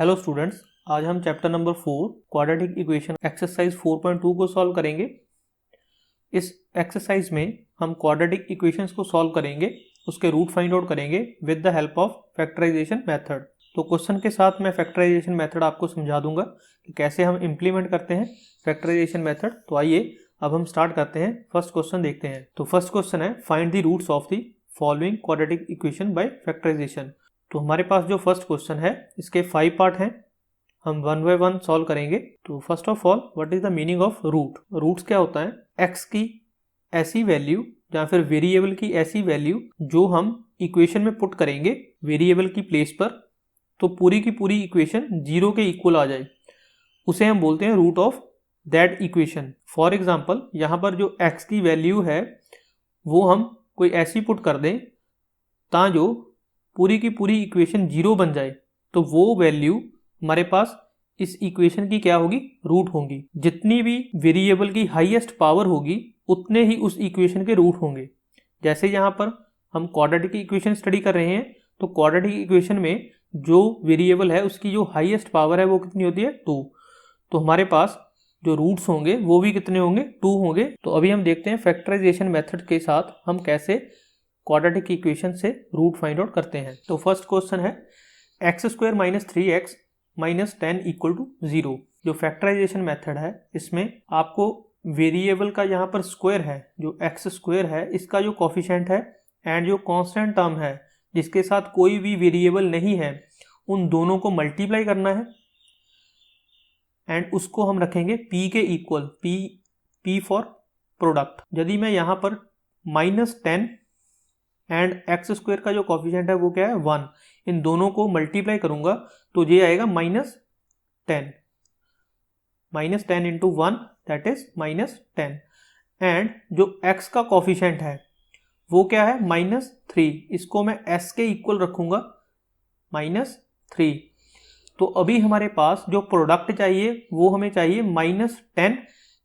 Hello students, आज हम chapter number 4 quadratic equation exercise 4.2 को सॉल्व करेंगे। इस एक्सरसाइज में हम क्वाड्रेटिक इक्वेशंस को सॉल्व करेंगे, उसके रूट फाइंड आउट करेंगे with the help of factorisation method. तो क्वेश्चन के साथ मैं फैक्टराइजेशन मेथड आपको समझा दूंगा कि कैसे हम इम्प्लीमेंट करते हैं फैक्टराइजेशन मेथड। तो आइए अब हम स्टार्ट करते हैं। फर्स्ट क्वेश्चन देखते हैं। तो फर्स्ट क्वेश्चन है, find the roots of the following quadratic equation by factorisation. तो हमारे पास जो फर्स्ट क्वेश्चन है, इसके 5 पार्ट हैं, हम वन बाय वन सॉल्व करेंगे। तो first of all, what is the meaning of root. Roots क्या होता है? एक्स की ऐसी वैल्यू या फिर वेरिएबल की ऐसी वैल्यू जो हम इक्वेशन में पुट करेंगे वेरिएबल की प्लेस पर, तो पूरी की पूरी इक्वेशन जीरो के इक्वल आ जाए, उसे हम बोलते हैं root of that equation. For example, यहाँ पर जो एक्स की वैल्यू है वो हम कोई ऐसी पुट कर दें ता जो पूरी की पूरी इक्वेशन जीरो बन जाए, तो वो वैल्यू हमारे पास इस इक्वेशन की क्या होगी? रूट होगी। जितनी भी वेरिएबल की हाईएस्ट पावर होगी उतने ही उस इक्वेशन के रूट होंगे। जैसे यहाँ पर हम क्वाड्रेटिक इक्वेशन स्टडी कर रहे हैं, तो क्वाड्रेटिक इक्वेशन में जो वेरिएबल है उसकी जो हाईएस्ट पावर है वो कितनी होती है? 2। तो हमारे पास जो रूट्स होंगे वो भी कितने होंगे? 2 होंगे। तो अभी हम देखते हैं फैक्टराइजेशन मेथड के साथ हम कैसे क्वाड्रेटिक इक्वेशन से रूट फाइंड आउट करते हैं। तो फर्स्ट क्वेश्चन है, x square minus 3x minus 10 equal to 0। जो फैक्टराइजेशन मेथड है, इसमें आपको वेरिएबल का यहाँ पर स्क्वायर है, जो एक्स स्क्वायर है, इसका जो कोफिशिएंट है एंड जो कांस्टेंट टर्म है जिसके साथ कोई भी वेरिएबल नहीं है, उन दोनों को मल्टीप्लाई करना है एंड उसको हम रखेंगे p के इक्वल। p for product. यदि मैं यहाँ पर -10 एंड एक्स स्क्वायर का जो कोफिशिएंट है वो क्या है? 1, इन दोनों को मल्टीप्लाई करूंगा तो ये आएगा -10। -10 इंटू 1 दैट इज -10। एंड जो x का कोफिशिएंट है वो क्या है? -3। इसको मैं s के इक्वल रखूंगा, -3। तो अभी हमारे पास जो प्रोडक्ट चाहिए वो हमें चाहिए -10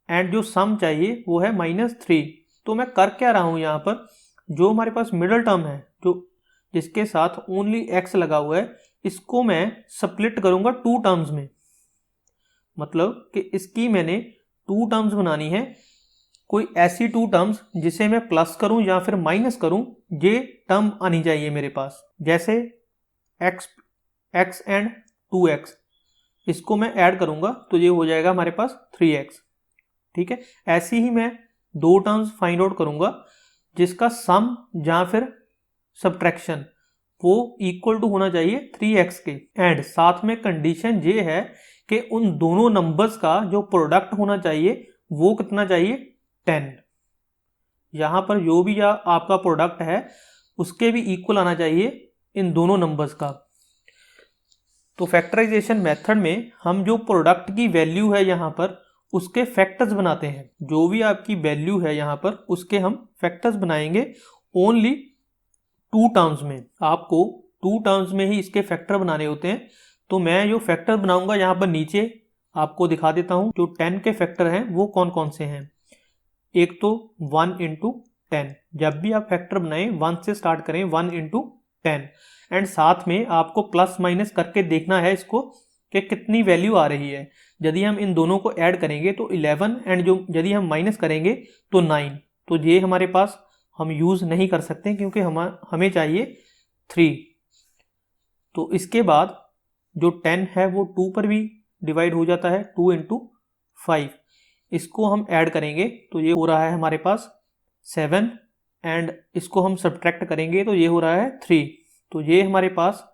एंड जो सम चाहिए वो है -3। तो मैं कर क्या रहा हूं यहाँ पर? जो हमारे पास मिडल टर्म है, जो जिसके साथ ओनली x लगा हुआ है, इसको मैं स्प्लिट करूंगा 2 टर्म्स में। मतलब कि इसकी मैंने 2 टर्म्स बनानी है। कोई ऐसी 2 टर्म्स जिसे मैं प्लस करूं या फिर माइनस करूं, ये टर्म आनी चाहिए मेरे पास। जैसे x एंड 2x, इसको मैं ऐड करूंगा तो ये हो जाएगा हमारे पास 3x। ठीक है, ऐसी ही मैं 2 टर्म्स फाइंड आउट करूंगा जिसका सम या फिर सब्ट्रैक्शन वो इक्वल टू होना चाहिए 3x के। एंड साथ में कंडीशन ये है कि उन दोनों नंबर्स का जो प्रोडक्ट होना चाहिए वो कितना चाहिए? 10। यहां पर जो भी आपका प्रोडक्ट है उसके भी इक्वल आना चाहिए इन दोनों नंबर्स का। तो फैक्टराइजेशन मेथड में हम जो प्रोडक्ट की वैल्यू है यहाँ पर उसके फैक्टर्स बनाते हैं। जो भी आपकी वैल्यू है यहाँ पर उसके हम फैक्टर्स बनाएंगे ओनली 2 टर्म्स में। आपको 2 टर्म्स में ही इसके फैक्टर बनाने होते हैं। तो मैं जो फैक्टर बनाऊंगा यहाँ पर नीचे आपको दिखा देता हूँ। जो 10 के फैक्टर हैं वो कौन कौन से हैं। एक तो 1 इंटू 10, जब भी आप फैक्टर बनाएं 1 से स्टार्ट करें, 1 इंटू 10। एंड साथ में आपको प्लस माइनस करके देखना है इसको कि कितनी वैल्यू आ रही है। यदि हम इन दोनों को ऐड करेंगे तो 11 एंड जो यदि हम माइनस करेंगे तो 9। तो ये हमारे पास हम यूज नहीं कर सकते क्योंकि हमें चाहिए 3। तो इसके बाद जो 10 है वो 2 पर भी डिवाइड हो जाता है, 2 इंटू 5। इसको हम ऐड करेंगे तो ये हो रहा है हमारे पास 7 एंड इसको हम सब्ट्रैक्ट करेंगे तो ये हो रहा है 3। तो ये हमारे पास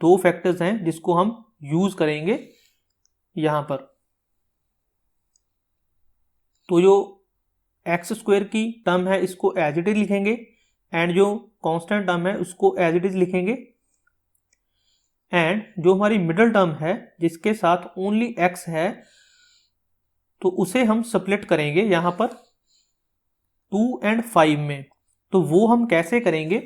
2 फैक्टर्स हैं जिसको हम यूज करेंगे यहां पर। तो जो एक्स स्क्वायर की टर्म है इसको एज इट इज लिखेंगे एंड जो कांस्टेंट टर्म है उसको एज इट इज लिखेंगे। एंड जो हमारी मिडल टर्म है जिसके साथ ओनली x है, तो उसे हम स्प्लिट करेंगे यहां पर 2 एंड 5 में। तो वो हम कैसे करेंगे?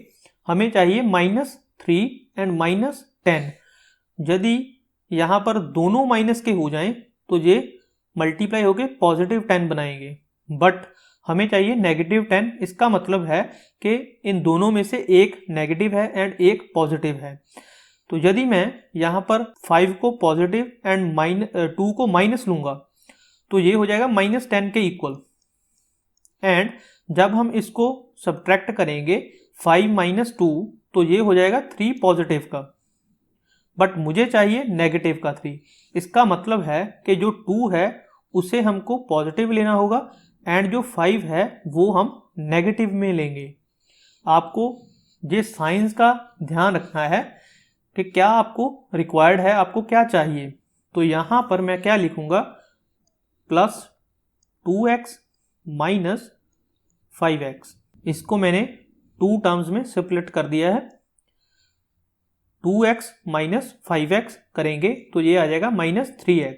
हमें चाहिए -3 एंड -10। यदि यहां पर दोनों माइनस के हो जाएं तो ये मल्टीप्लाई होके +10 बनाएंगे, बट हमें चाहिए -10। इसका मतलब है कि इन दोनों में से एक नेगेटिव है एंड एक पॉजिटिव है। तो यदि मैं यहाँ पर 5 को पॉजिटिव एंड 2 को माइनस लूँगा तो ये हो जाएगा -10 के इक्वल। एंड जब हम इसको सब्ट्रैक्ट करेंगे 5 - 2 तो ये हो जाएगा 3 पॉजिटिव का, बट मुझे चाहिए नेगेटिव का 3। इसका मतलब है कि जो 2 है उसे हमको पॉजिटिव लेना होगा एंड जो 5 है वो हम नेगेटिव में लेंगे। आपको ये साइंस का ध्यान रखना है कि क्या आपको रिक्वायर्ड है, आपको क्या चाहिए। तो यहाँ पर मैं क्या लिखूँगा, +2x - 5x। इसको मैंने 2 टर्म्स में स्प्लिट कर दिया है। 2x - 5x करेंगे तो ये आ जाएगा -3x।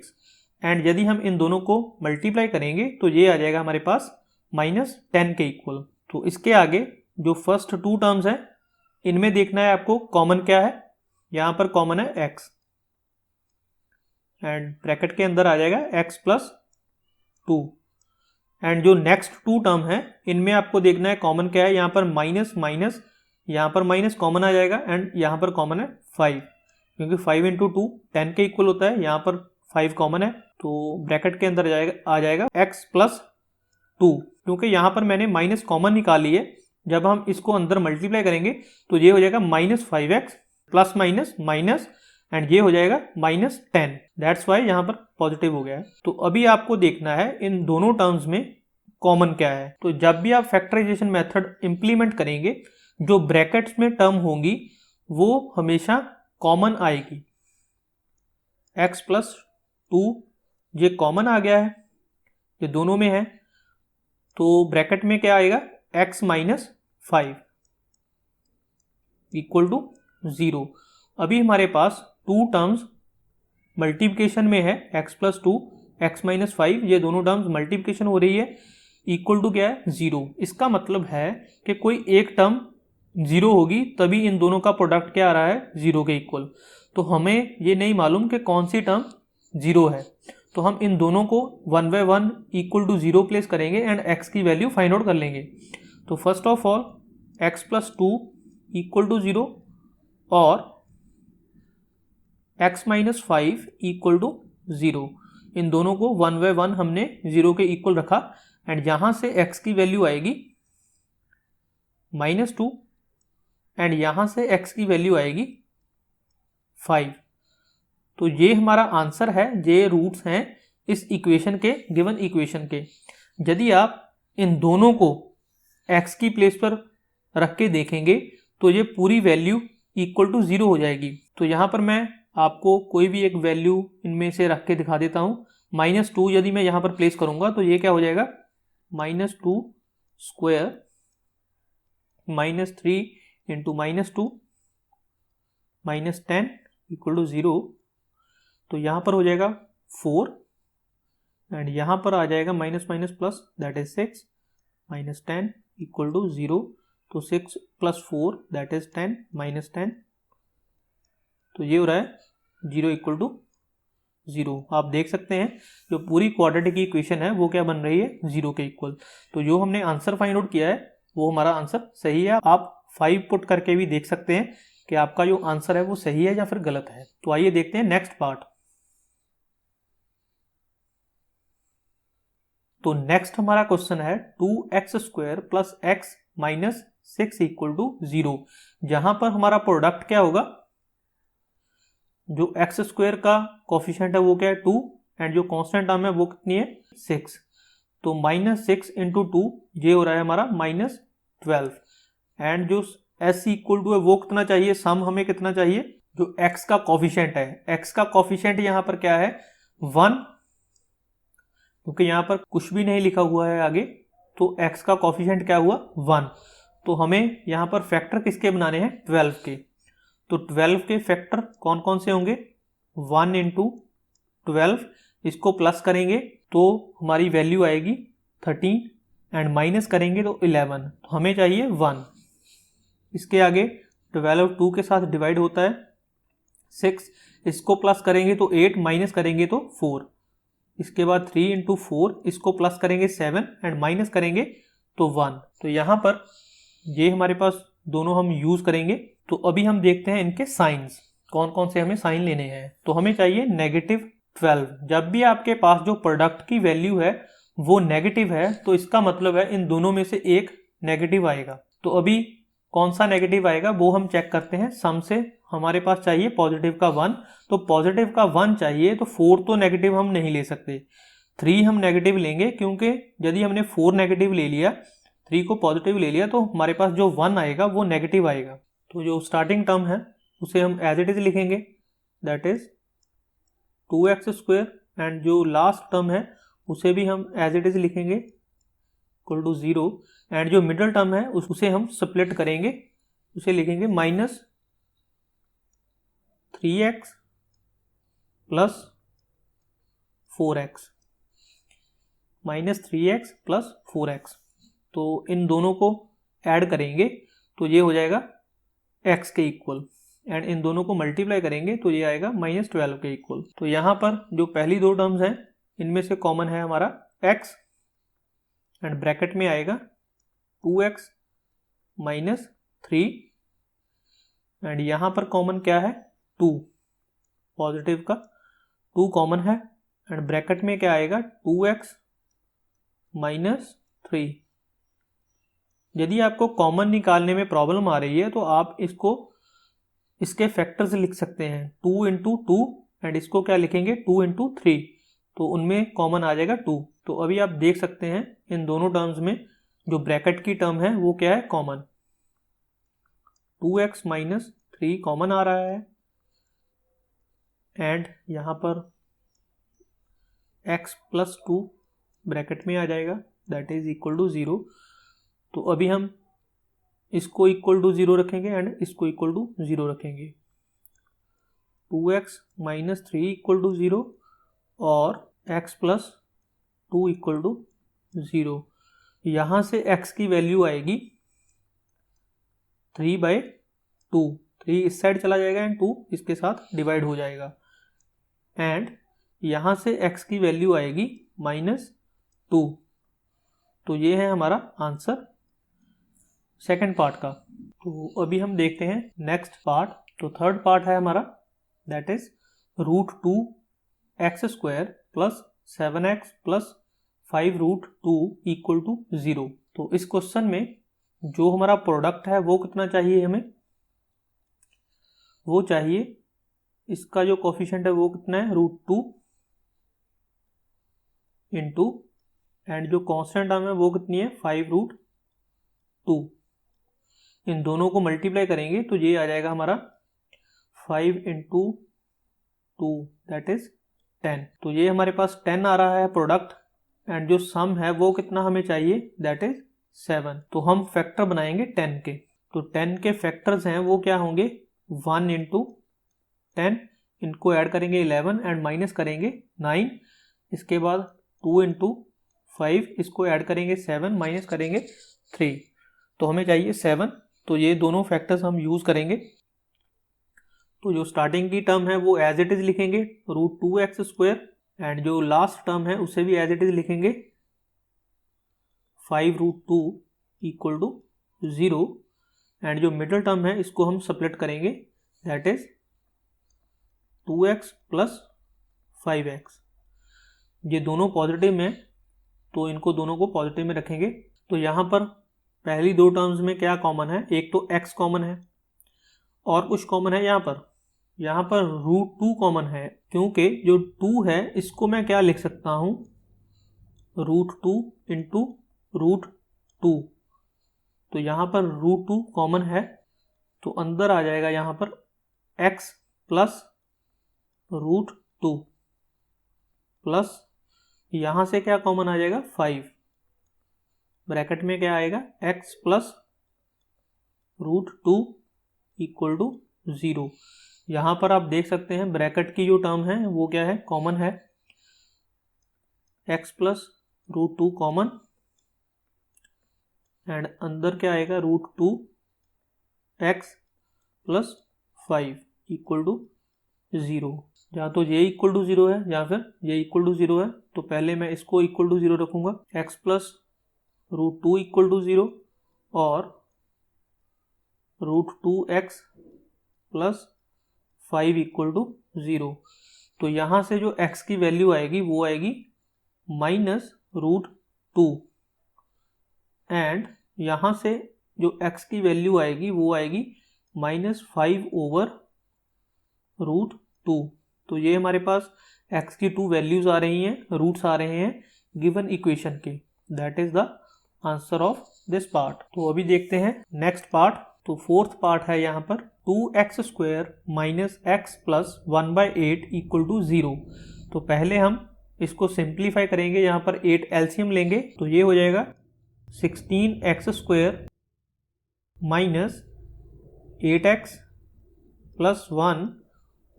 एंड यदि हम इन दोनों को मल्टीप्लाई करेंगे तो ये आ जाएगा हमारे पास -10 के इक्वल। तो इसके आगे जो फर्स्ट 2 टर्म्स हैं इनमें देखना है आपको कॉमन क्या है। यहाँ पर कॉमन है x एंड ब्रैकेट के अंदर आ जाएगा x + 2। एंड जो नेक्स्ट 2 टर्म है इनमें आपको देखना है कॉमन क्या है। यहाँ पर माइनस माइनस, यहाँ पर माइनस कॉमन आ जाएगा एंड यहाँ पर कॉमन है 5, क्योंकि 5 × 2 10 के इक्वल होता है। यहाँ पर 5 कॉमन है तो ब्रैकेट के अंदर आ जाएगा x + 2। क्योंकि यहाँ पर मैंने माइनस कॉमन निकाली है, जब हम इसको अंदर मल्टीप्लाई करेंगे तो ये हो जाएगा -5x plus minus minus and ये हो जाएगा -10। दैट्स वाई यहाँ पर पॉजिटिव हो गया है। तो अभी आपको देखना है इन दोनों टर्म्स में कॉमन क्या है। तो जब भी आप फैक्टराइजेशन मेथड इंप्लीमेंट करेंगे जो ब्रैकेट्स में टर्म होंगी वो हमेशा कॉमन आएगी। x + 2 ये कॉमन आ गया है, ये दोनों में है। तो ब्रैकेट में क्या आएगा, x - 5 = 0। अभी हमारे पास 2 टर्म्स मल्टीप्लिकेशन में है, x + 2 x - 5, ये दोनों टर्म्स मल्टीप्लिकेशन हो रही है, इक्वल टू क्या है 0। इसका मतलब है कि कोई एक टर्म 0 होगी तभी इन दोनों का प्रोडक्ट क्या आ रहा है 0 के इक्वल। तो हमें ये नहीं मालूम कि कौन सी टर्म 0 है, तो हम इन दोनों को 1 बाय 1 = 0 प्लेस करेंगे एंड x की वैल्यू फाइंड आउट कर लेंगे। तो फर्स्ट ऑफ ऑल x + 2 = 0 और x - 5 = 0। इन दोनों को 1 बाय 1 हमने 0 के इक्वल रखा एंड यहाँ से x की वैल्यू आएगी -2 एंड यहाँ से x की वैल्यू आएगी 5। तो ये हमारा आंसर है, ये रूट्स हैं इस इक्वेशन के, गिवन इक्वेशन के। यदि आप इन दोनों को x की प्लेस पर रख के देखेंगे तो ये पूरी वैल्यू = 0 हो जाएगी। तो यहाँ पर मैं आपको कोई भी एक वैल्यू इनमें से रख के दिखा देता हूँ। -2 यदि मैं यहाँ पर प्लेस करूँगा तो ये क्या हो जाएगा, -2² - 3 × -2 -10 = 0। तो यहाँ पर हो जाएगा 4 एंड यहाँ पर आ जाएगा minus minus plus, that is 6 -10 = 0। तो 6 + 4 दैट इज 10 -10, तो ये हो रहा है 0 = 0। आप देख सकते हैं जो पूरी क्वाड्रेटिक की इक्वेशन है वो क्या बन रही है 0 के इक्वल। तो जो हमने आंसर फाइंड आउट किया है वो हमारा आंसर सही है। आप 5 पुट करके भी देख सकते हैं कि आपका जो आंसर है वो सही है या फिर गलत है। तो आइए देखते हैं नेक्स्ट पार्ट। तो नेक्स्ट हमारा क्वेश्चन है 2x² + x - 6 = 0। जहां पर हमारा प्रोडक्ट क्या होगा, जो x² का कोफिशिएंट है वो क्या है 2 एंड जो कांस्टेंट टर्म है वो कितनी है 6। तो -6 × 2 ये हो रहा है हमारा -12 एंड जो s = है वो कितना चाहिए, सम हमें कितना चाहिए, जो x का कोफिशिएंट है, x का कोफिशिएंट यहाँ पर क्या है 1, क्योंकि यहाँ पर कुछ भी नहीं लिखा हुआ है आगे, तो x का कोफिशिएंट क्या हुआ 1। तो हमें यहाँ पर फैक्टर किसके बनाने हैं 12 के। तो 12 के फैक्टर कौन कौन से होंगे, 1 × 12, इसको प्लस करेंगे तो हमारी वैल्यू आएगी 13 एंड माइनस करेंगे तो 11। तो हमें चाहिए 1। इसके आगे 12 2 के साथ डिवाइड होता है 6, इसको प्लस करेंगे तो 8, माइनस करेंगे तो 4। इसके बाद 3 × 4, इसको प्लस करेंगे 7 एंड माइनस करेंगे तो 1। तो यहाँ पर ये हमारे पास दोनों हम यूज करेंगे। तो अभी हम देखते हैं इनके साइंस। कौन कौन से हमें साइन लेने हैं। तो हमें चाहिए -12। जब भी आपके पास जो प्रोडक्ट की वैल्यू है वो नेगेटिव है तो इसका मतलब है इन दोनों में से एक नेगेटिव आएगा। तो अभी कौन सा नेगेटिव आएगा वो हम चेक करते हैं। सम से हमारे पास चाहिए पॉजिटिव का 1, तो पॉजिटिव का 1 चाहिए, तो 4 तो नेगेटिव हम नहीं ले सकते, 3 हम नेगेटिव लेंगे, क्योंकि यदि हमने 4 नेगेटिव ले लिया, 3 को पॉजिटिव ले लिया, तो हमारे पास जो 1 आएगा वो नेगेटिव आएगा। तो जो स्टार्टिंग टर्म है उसे हम एज इट इज लिखेंगे, दैट इज 2x², एंड जो लास्ट टर्म है उसे भी हम एज इट इज लिखेंगे इक्वल टू 0, एंड जो मिडल टर्म है उसे हम स्प्लिट करेंगे, उसे लिखेंगे -3x plus 4x, -3x plus 4x। तो इन दोनों को ऐड करेंगे तो ये हो जाएगा x के इक्वल, एंड इन दोनों को मल्टीप्लाई करेंगे तो ये आएगा -12 के इक्वल। तो यहाँ पर जो पहली दो टर्म्स हैं इनमें से कॉमन है हमारा x, एंड ब्रैकेट में आएगा 2x -3, एंड यहाँ पर कॉमन क्या है 2, पॉजिटिव का 2 कॉमन है, एंड ब्रैकेट में क्या आएगा 2x -3। यदि आपको कॉमन निकालने में प्रॉब्लम आ रही है तो आप इसके फैक्टर्स लिख सकते हैं, 2 इंटू 2, एंड इसको क्या लिखेंगे 2 इंटू 3, तो उनमें कॉमन आ जाएगा 2। तो अभी आप देख सकते हैं इन दोनों टर्म्स में जो ब्रैकेट की टर्म है वो क्या है कॉमन, 2x -3 कॉमन आ रहा है, एंड यहाँ पर x प्लस 2 ब्रैकेट में आ जाएगा, दैट इज इक्वल टू 0। तो अभी हम इसको इक्वल टू 0 रखेंगे एंड इसको इक्वल टू 0 रखेंगे, 2x -3 इक्वल टू 0 और x प्लस 2 इक्वल टू 0। यहाँ से x की वैल्यू आएगी 3/2, 3 इस साइड चला जाएगा एंड 2 इसके साथ डिवाइड हो जाएगा, एंड यहाँ से x की वैल्यू आएगी -2। तो ये है हमारा आंसर सेकंड पार्ट का। तो अभी हम देखते हैं नेक्स्ट पार्ट। तो थर्ड पार्ट है हमारा, that is √2x² plus 7x plus 5√2 equal to 0। तो इस क्वेश्चन में जो हमारा प्रोडक्ट है वो कितना चाहिए हमें, वो चाहिए इसका जो कोफिशिएंट है वो कितना है √2 इंटू, एंड जो कांस्टेंट टर्म है वो कितनी है 5√2। इन दोनों को मल्टीप्लाई करेंगे तो ये आ जाएगा हमारा 5 इंटू 2 दैट इज 10। तो ये हमारे पास 10 आ रहा है प्रोडक्ट, एंड जो सम है वो कितना हमें चाहिए दैट इज 7। तो हम फैक्टर बनाएंगे 10 के। तो 10 के फैक्टर्स हैं वो क्या होंगे 1 इंटू 10, इनको ऐड करेंगे 11 एंड माइनस करेंगे 9, इसके बाद 2 इंटू 5, इसको ऐड करेंगे 7 माइनस करेंगे 3, तो हमें चाहिए 7। तो ये दोनों फैक्टर्स हम यूज करेंगे। तो जो स्टार्टिंग की टर्म है वो एज इट इज लिखेंगे √2x², एंड जो लास्ट टर्म है उसे भी एज इट इज लिखेंगे 5√2 इक्वल टू 0, एंड जो मिडिल टर्म है इसको हम स्प्लिट करेंगे, that is 2x plus 5x। ये दोनों पॉजिटिव में तो इनको दोनों को पॉजिटिव में रखेंगे। तो यहाँ पर पहली दो टर्म्स में क्या कॉमन है, एक तो x कॉमन है और कुछ कॉमन है यहाँ पर √2 कॉमन है, क्योंकि जो 2 है इसको मैं क्या लिख सकता हूँ √2 इंटू √2। तो यहाँ पर √2 कॉमन है तो अंदर आ जाएगा यहाँ पर x प्लस √2 प्लस यहाँ से क्या कॉमन आ जाएगा 5, ब्रैकेट में क्या आएगा x प्लस √2 इक्वल टू 0। यहाँ पर आप देख सकते हैं ब्रैकेट की जो टर्म है वो क्या है कॉमन है, x प्लस √2 कॉमन, एंड अंदर क्या आएगा √2x प्लस 5 इक्वल टू 0। या तो ये इक्वल टू 0 है या फिर ये इक्वल टू 0 है, तो पहले मैं इसको इक्वल टू 0 रखूंगा, x प्लस √2 इक्वल टू 0 और √2x प्लस 5 इक्वल टू 0। तो यहाँ से जो x की वैल्यू आएगी वो आएगी -√2 एंड यहाँ से जो x की वैल्यू आएगी वो आएगी -5/√2। तो ये हमारे पास x की 2 वैल्यूज आ रही हैं, रूट्स आ रहे हैं गिवन इक्वेशन के। That is the answer of this part. तो अभी देखते हैं नेक्स्ट पार्ट। तो फोर्थ पार्ट है यहाँ पर 2x² - x + 1/8 इक्वल टू 0। तो पहले हम इसको सिंप्लीफाई करेंगे, यहाँ पर 8 एलसीएम लेंगे तो ये हो जाएगा 16x² - 8x +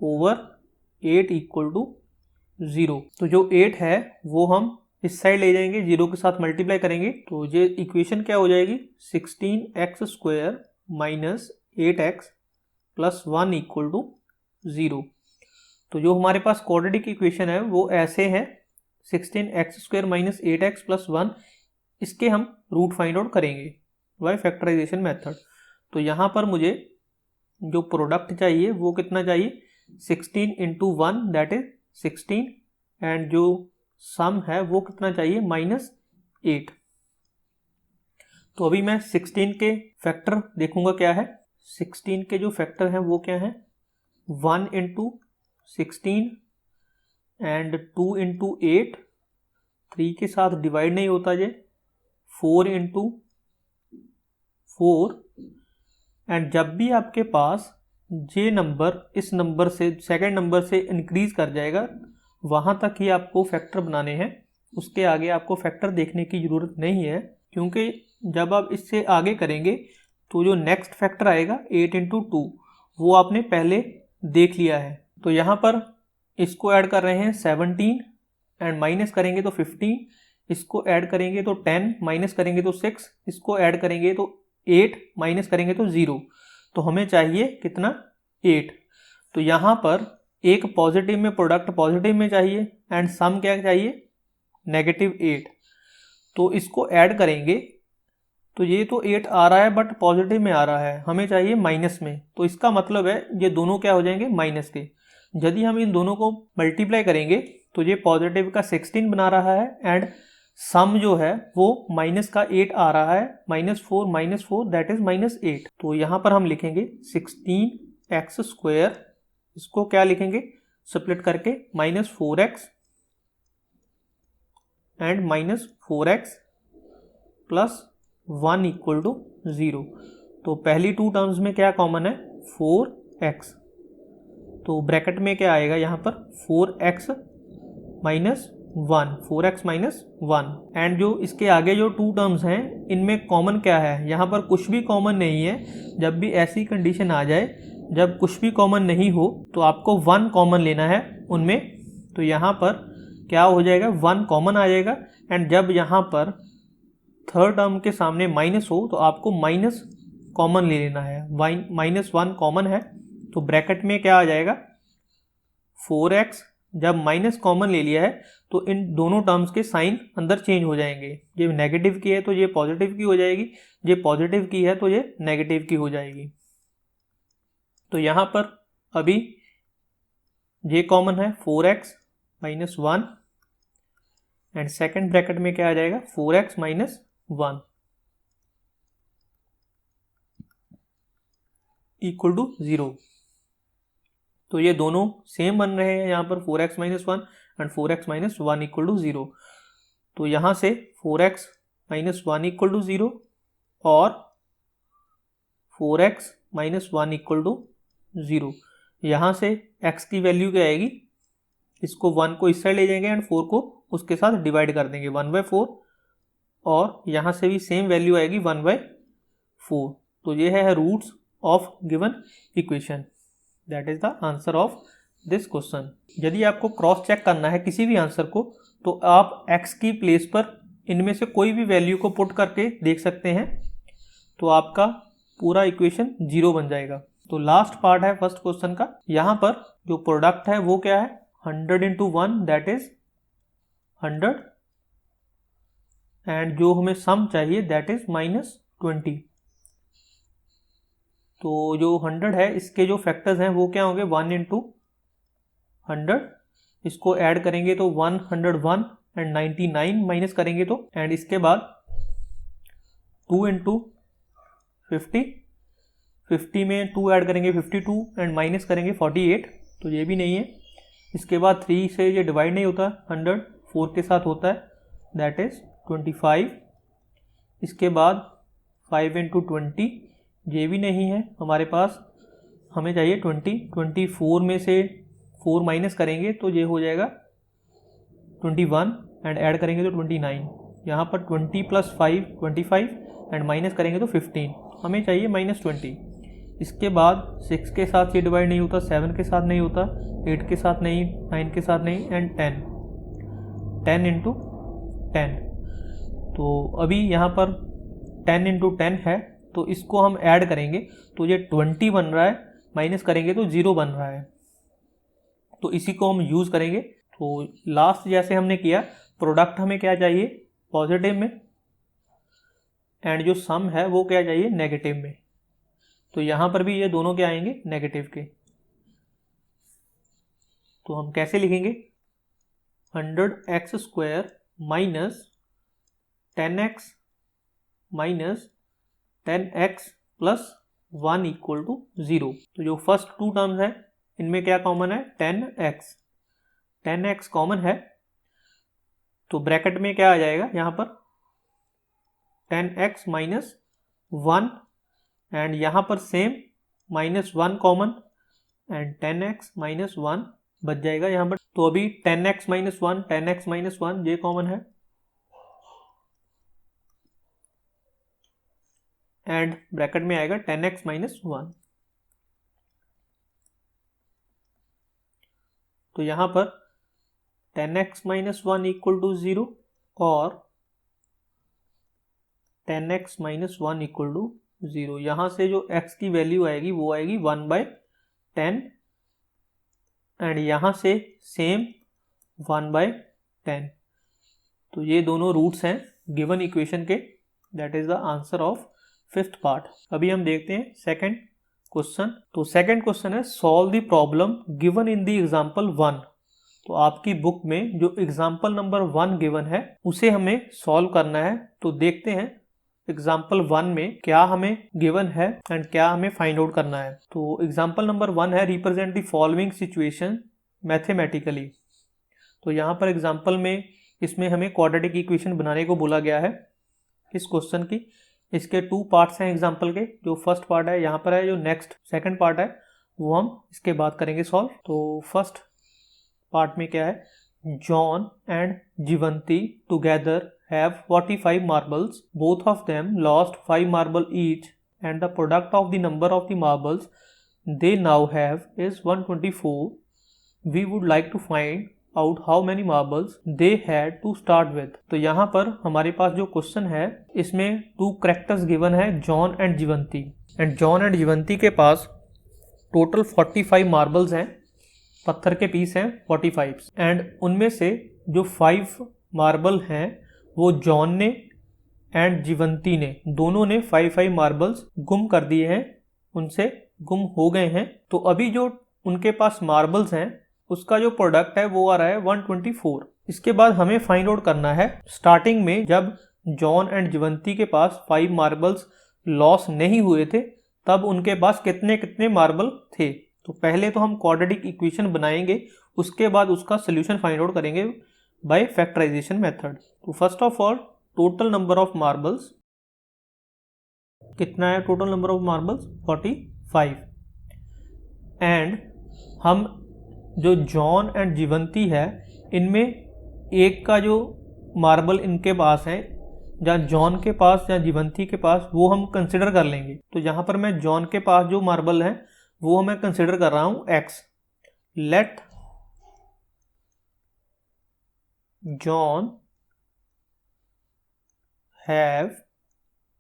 1/8 इक्वल टू 0। तो जो 8 है वो हम इस साइड ले जाएंगे, 0 के साथ मल्टीप्लाई करेंगे तो ये इक्वेशन क्या हो जाएगी 16x² - 8x + 1 इक्वल टू 0। तो जो हमारे पास क्वाड्रेटिक इक्वेशन है वो ऐसे है 16x² - 8x + 1। इसके हम रूट फाइंड आउट करेंगे बाय फैक्टराइजेशन मेथड। तो यहाँ पर मुझे जो प्रोडक्ट चाहिए वो कितना चाहिए 16 × 1 दैट इज 16 एंड जो सम है वो कितना चाहिए -8। तो अभी मैं 16 के फैक्टर देखूंगा क्या है। 16 के जो फैक्टर हैं वो क्या है 1 × 16 एंड 2 × 8, 3 के साथ डिवाइड नहीं होता ये, 4 × 4 एंड जब भी आपके पास ये नंबर इस नंबर से सेकंड नंबर से इंक्रीज कर जाएगा वहाँ तक ही आपको फैक्टर बनाने हैं, उसके आगे आपको फैक्टर देखने की ज़रूरत नहीं है, क्योंकि जब आप इससे आगे करेंगे तो जो नेक्स्ट फैक्टर आएगा 8 × 2 वो आपने पहले देख लिया है। तो यहाँ पर इसको ऐड कर रहे हैं 17 एंड माइनस करेंगे तो 15, इसको ऐड करेंगे तो 10, माइनस करेंगे तो 6, इसको ऐड करेंगे तो 8, माइनस करेंगे तो 0। तो हमें चाहिए कितना 8। तो यहाँ पर एक पॉजिटिव में प्रोडक्ट पॉजिटिव में चाहिए एंड सम क्या चाहिए -8। तो इसको ऐड करेंगे तो ये तो 8 आ रहा है बट पॉजिटिव में आ रहा है, हमें चाहिए माइनस में। तो इसका मतलब है ये दोनों क्या हो जाएंगे माइनस के। यदि हम इन दोनों को मल्टीप्लाई करेंगे तो ये पॉजिटिव का 16 बना रहा है एंड सम जो है वो माइनस का 8 आ रहा है, -4 दैट इज -8। तो यहाँ पर हम लिखेंगे 16x², इसको क्या लिखेंगे स्प्लिट करके -4x and -4x + 1 equal to 0। तो पहली 2 टर्म्स में क्या कॉमन है 4x। तो ब्रैकेट में क्या आएगा यहाँ पर 4x - 1, 4x - 1 एंड जो इसके आगे जो 2 टर्म्स हैं इनमें कॉमन क्या है, यहाँ पर कुछ भी कॉमन नहीं है। जब भी ऐसी कंडीशन आ जाए जब कुछ भी कॉमन नहीं हो तो आपको 1 कॉमन लेना है उनमें। तो यहाँ पर क्या हो जाएगा 1 कॉमन आ जाएगा एंड जब यहाँ पर थर्ड टर्म के सामने माइनस हो तो आपको माइनस कॉमन ले लेना है। -1 कॉमन है तो ब्रैकेट में क्या आ जाएगा 4x। जब माइनस कॉमन ले लिया है तो इन दोनों टर्म्स के साइन अंदर चेंज हो जाएंगे। ये नेगेटिव की है तो ये पॉजिटिव की हो जाएगी, ये पॉजिटिव की है तो ये नेगेटिव की हो जाएगी। तो यहाँ पर अभी ये कॉमन है 4x - 1 एंड सेकंड ब्रैकेट में क्या आ जाएगा 4x - 1 इक्वल टू 0। तो ये दोनों सेम बन रहे हैं यहाँ पर 4x - 1 and 4x - 1 equal to 0। तो यहाँ से 4x - 1 इक्वल टू 0 और 4x - 1 इक्वल टू 0। यहाँ से x की वैल्यू क्या आएगी, इसको 1 को इस साइड ले जाएंगे एंड 4 को उसके साथ डिवाइड कर देंगे 1/4 और यहाँ से भी सेम वैल्यू आएगी 1/4। तो ये है roots of given equation. That is the answer of this question. यदि आपको क्रॉस चेक करना है किसी भी आंसर को तो आप x की प्लेस पर इनमें से कोई भी वैल्यू को पुट करके देख सकते हैं, तो आपका पूरा इक्वेशन 0 बन जाएगा। तो लास्ट पार्ट है फर्स्ट क्वेश्चन का। यहाँ पर जो प्रोडक्ट है वो क्या है 100 × 1 दैट इज 100 एंड जो हमें सम चाहिए दैट इज -20। तो जो 100 है इसके जो फैक्टर्स हैं वो क्या होंगे, 1 इंटू 100, इसको ऐड करेंगे तो 101 एंड 99 माइनस करेंगे तो, एंड इसके बाद 2 इंटू 50 में 2 ऐड करेंगे 52 एंड माइनस करेंगे 48, तो ये भी नहीं है। इसके बाद 3 से ये डिवाइड नहीं होता, 100 4 के साथ होता है, दैट इज 25। इसके बाद 5 इंटू 20, ये भी नहीं है हमारे पास, हमें चाहिए 24 में से 4 माइनस करेंगे तो ये हो जाएगा 21 एंड ऐड करेंगे तो 29। यहाँ पर 20 प्लस 5 25 एंड माइनस करेंगे तो 15, हमें चाहिए -20। इसके बाद 6 के साथ ये डिवाइड नहीं होता, 7 के साथ नहीं होता, 8 के साथ नहीं, 9 के साथ नहीं, एंड 10 इंटू 10। तो अभी यहाँ पर 10 इंटू 10 है, तो इसको हम ऐड करेंगे तो ये 20 बन रहा है, माइनस करेंगे तो 0 बन रहा है, तो इसी को हम यूज़ करेंगे। तो लास्ट जैसे हमने किया, प्रोडक्ट हमें क्या चाहिए, पॉजिटिव में, एंड जो सम है वो क्या चाहिए, नेगेटिव में। तो यहाँ पर भी ये दोनों क्या आएंगे, नेगेटिव के। तो हम कैसे लिखेंगे, 100x² minus 10x minus 10x plus 1 equal to 0। तो जो फर्स्ट टू टर्म्स हैं इनमें क्या कॉमन है, 10x कॉमन है, तो ब्रैकेट में क्या आ जाएगा, यहाँ पर 10x माइनस 1, एंड यहाँ पर same -1 common, and 10x minus 1 बच जाएगा यहाँ पर। तो अभी 10x माइनस 1 10x माइनस 1 ये कॉमन है, एंड ब्रैकेट में आएगा 10x माइनस 1। तो यहाँ पर 10x माइनस 1 इक्वल टू 0 और 10x माइनस 1 इक्वल टू 0। यहाँ से जो x की वैल्यू आएगी वो आएगी 1/10, एंड यहाँ से सेम 1/10। तो ये दोनों रूट्स हैं गिवन इक्वेशन के, that is the answer of 5th part. अभी हम देखते हैं सेकंड क्वेश्चन। तो सेकंड क्वेश्चन है, solve the problem given in the example 1। तो आपकी बुक में जो एग्जांपल नंबर 1 गिवन है उसे हमें सॉल्व करना है। तो देखते हैं एग्जाम्पल 1 में क्या हमें गिवन है एंड क्या हमें फाइंड आउट करना है। तो एग्जाम्पल नंबर 1 है, represent the following situation mathematically. तो यहाँ पर एग्जाम्पल में इसमें हमें क्वाड्रेटिक इक्वेशन बनाने को बोला गया है इस क्वेश्चन की। इसके 2 पार्ट्स हैं एग्जाम्पल के, जो फर्स्ट पार्ट है यहाँ पर है, जो नेक्स्ट सेकंड पार्ट है वो हम इसके बाद करेंगे सॉल्व। तो फर्स्ट पार्ट में क्या है, John and Jivanti together have 45 marbles. Both of them lost 5 marble each, and the product of the number of the marbles they now have is 124. We would like to find out how many marbles they had to start with. तो यहाँ पर हमारे पास जो question है इसमें 2 characters given है, John and Jivanti, and John and Jivanti के पास टोटल 45 मार्बल्स हैं, पत्थर के पीस हैं 45, एंड उनमें से जो 5 मार्बल हैं वो जॉन ने एंड जीवंती ने, दोनों ने 5 मार्बल्स गुम कर दिए हैं, उनसे गुम हो गए हैं। तो अभी जो उनके पास मार्बल्स हैं उसका जो प्रोडक्ट है वो आ रहा है 124। इसके बाद हमें फाइंड आउट करना है, स्टार्टिंग में जब जॉन एंड जीवंती के पास 5 मार्बल्स लॉस नहीं हुए थे तब उनके पास कितने कितने मार्बल थे। तो पहले तो हम क्वाड्रेटिक इक्वेशन बनाएंगे, उसके बाद उसका सोल्यूशन फाइंड आउट करेंगे बाय फैक्टराइजेशन मेथड। तो first of all total number of marbles कितना है, total number of marbles 45, and हम जो जॉन एंड जीवंती है इनमें एक का जो मार्बल इनके पास है, जहाँ जॉन के पास या जीवंती के पास, वो हम कंसिडर कर लेंगे। तो यहाँ पर मैं जॉन के पास जो मार्बल है वो मैं कंसिडर कर रहा हूँ x। Let John have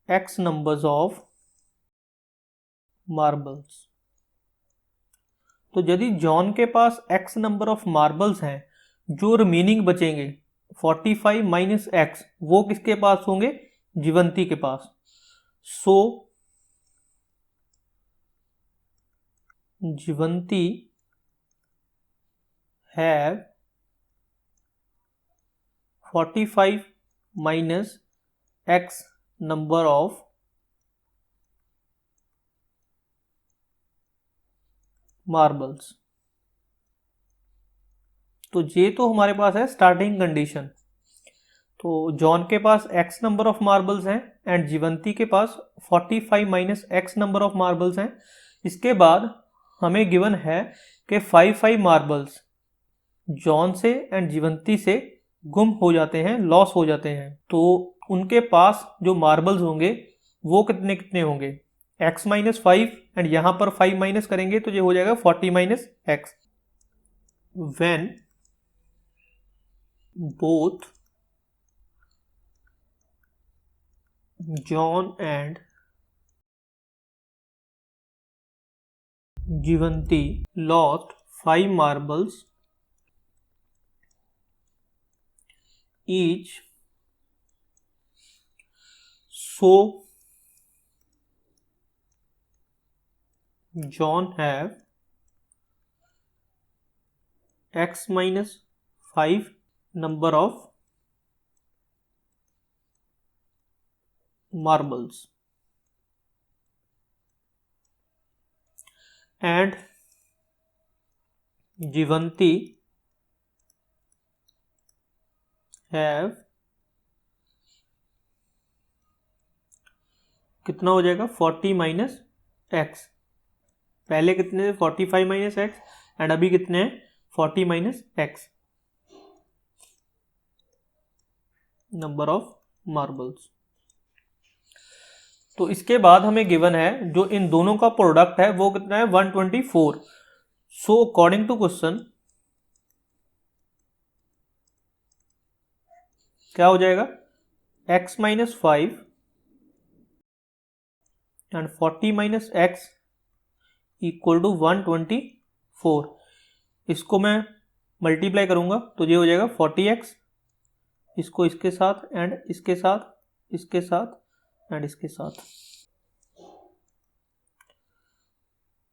x numbers of marbles। तो यदि जॉन के पास x नंबर ऑफ मार्बल्स हैं, जो रिमेनिंग बचेंगे 45 माइनस x वो किसके पास होंगे, जीवंती के पास। So Jivanti have 45 minus x number of marbles. तो ये तो हमारे पास है स्टार्टिंग कंडीशन। तो जॉन के पास x नंबर ऑफ मार्बल्स हैं एंड जीवंती के पास 45 minus x number of marbles हैं। इसके बाद हमें गिवन है कि 5 मार्बल्स जॉन से एंड जीवंती से गुम हो जाते हैं, लॉस हो जाते हैं। तो उनके पास जो मार्बल्स होंगे वो कितने कितने होंगे, x माइनस 5 एंड यहाँ पर 5 माइनस करेंगे तो ये हो जाएगा 40 minus x. When both John and Jivanti lost 5 marbles each, so John have x minus 5 number of marbles and जीवंती have कितना हो जाएगा 40 माइनस एक्स। पहले कितने थे 45 माइनस एक्स एंड अभी कितने हैं 40 minus x number of marbles. तो इसके बाद हमें गिवन है जो इन दोनों का प्रोडक्ट है वो कितना है 124। सो अकॉर्डिंग टू क्वेश्चन क्या हो जाएगा x minus 5 and 40 minus x equal to 124। इसको मैं मल्टीप्लाई करूंगा तो ये हो जाएगा 40x, इसको इसके साथ एंड इसके साथ, इसके साथ एंड इसके साथ,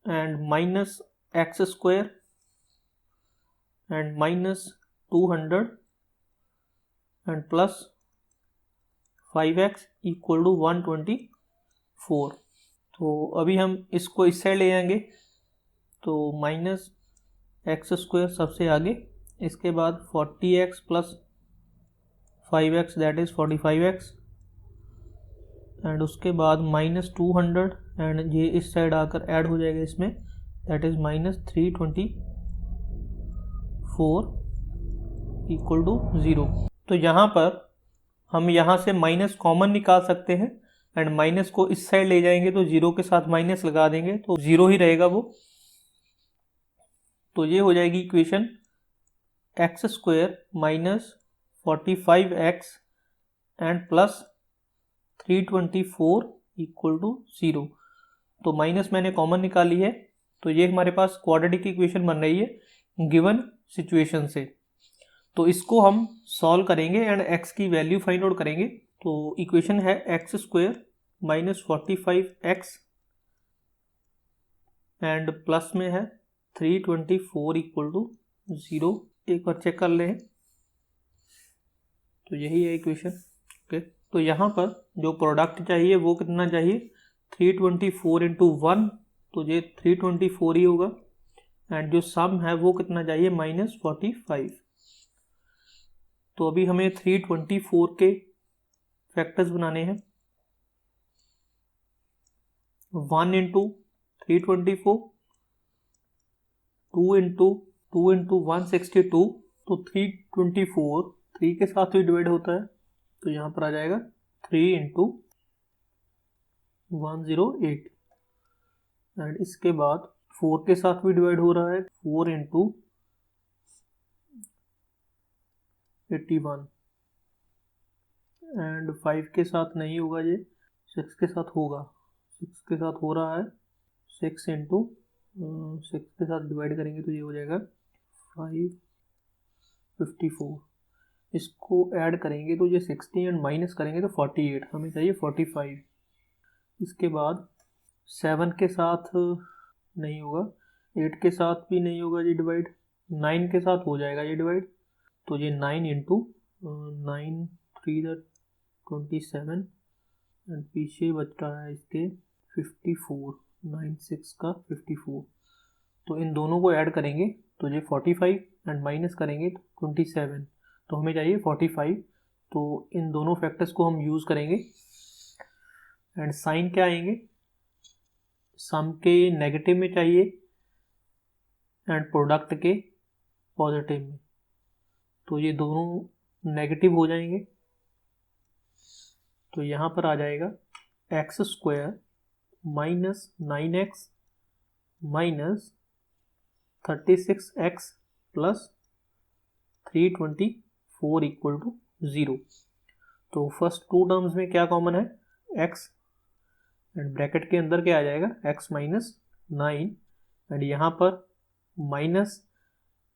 and minus x square and minus 200 and plus 5x equal to 124। तो अभी हम इसको इस साइड ले जाएंगे तो माइनस एक्स स्क्वायर सबसे आगे, इसके बाद 40x plus 5x that is 45x and उसके बाद माइनस 200 एंड ये इस साइड आकर ऐड हो जाएगा इसमें that is minus 324 equal to 0। तो यहाँ पर हम यहाँ से माइनस कॉमन निकाल सकते हैं एंड माइनस को इस साइड ले जाएंगे तो 0 के साथ माइनस लगा देंगे तो 0 ही रहेगा वो। तो ये हो जाएगी equation x square minus 45x and plus 324 equal to 0। तो माइनस मैंने कॉमन निकाली है तो ये हमारे पास क्वाड्रेटिक इक्वेशन बन रही है गिवन सिचुएशन से। तो इसको हम सॉल्व करेंगे एंड x की वैल्यू फाइंड आउट करेंगे। तो इक्वेशन है x square minus 45x and plus में है 324 इक्वल टू 0। एक बार चेक कर लें तो यही है इक्वेशन। ओके, तो यहाँ पर जो प्रोडक्ट चाहिए वो कितना चाहिए 324 इंटू 1, तो ये 324 ही होगा एंड जो सम है वो कितना चाहिए माइनस 45। तो अभी हमें 324 के फैक्टर्स बनाने हैं 1 इंटू 324, 2 इंटू 162। तो 324 3 के साथ ही डिवाइड होता है तो यहाँ पर आ जाएगा 3 इंटू 108 एंड इसके बाद 4 के साथ भी डिवाइड हो रहा है 4 इंटू 81 एंड 5 के साथ नहीं होगा, ये 6 के साथ होगा, 6 के साथ हो रहा है 6 इंटू 6 के साथ डिवाइड करेंगे तो ये हो जाएगा 554। इसको ऐड करेंगे तो ये 60 एंड माइनस करेंगे तो 48, हमें चाहिए 45। इसके बाद 7 के साथ नहीं होगा 8 के साथ भी नहीं होगा ये डिवाइड, 9 के साथ हो जाएगा ये डिवाइड। तो ये 9 इंटू 9 3 27 एंड पीछे बच रहा है इसके 54, 9 6 का 54। तो इन दोनों को ऐड करेंगे तो ये 45 एंड माइनस करेंगे तो 27, तो हमें चाहिए 45। तो इन दोनों फैक्टर्स को हम यूज़ करेंगे एंड साइन क्या आएंगे, सम के नेगेटिव में चाहिए एंड प्रोडक्ट के पॉजिटिव में। तो ये दोनों नेगेटिव हो जाएंगे, तो यहाँ पर आ जाएगा x square minus 9x minus 36x plus 324 equal to 0। तो फर्स्ट टू टर्म्स में क्या कॉमन है, x एंड ब्रैकेट के अंदर क्या आ जाएगा, x माइनस 9 एंड यहाँ पर माइनस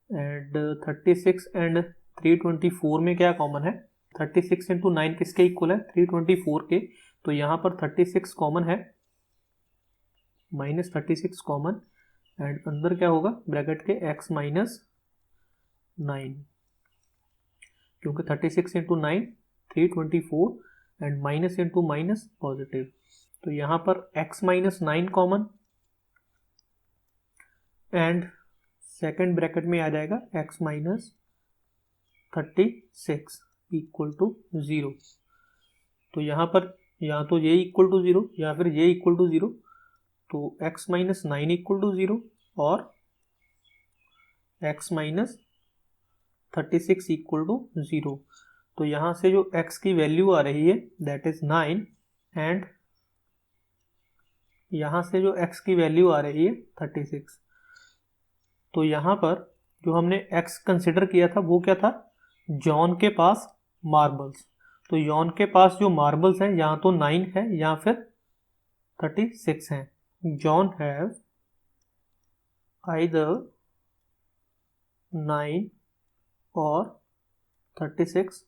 एंड 36 एंड 324 में क्या कॉमन है, 36 इंटू 9 किसके इक्वल है, 324 के। तो यहाँ पर 36 कॉमन है, माइनस 36 कॉमन एंड अंदर क्या होगा ब्रैकेट के x माइनस 9, क्योंकि 36 into 9 324 and minus into minus positive. तो यहाँ पर x minus 9 common and second bracket में आ जाएगा x माइनस 36 इक्वल टू 0। तो यहाँ पर या तो ये इक्वल टू 0 या फिर ये इक्वल टू 0। तो x माइनस 9 इक्वल टू 0 और x माइनस 36 इक्वल टू 0। तो यहाँ से जो x की वैल्यू आ रही है दैट इज 9 एंड यहाँ से जो x की वैल्यू आ रही है 36। तो यहाँ पर जो हमने x कंसिडर किया था वो क्या था, जॉन के पास मार्बल्स। तो जॉन के पास जो मार्बल्स हैं या तो 9 है या फिर 36 हैं। जॉन हैव आइदर 9 और 36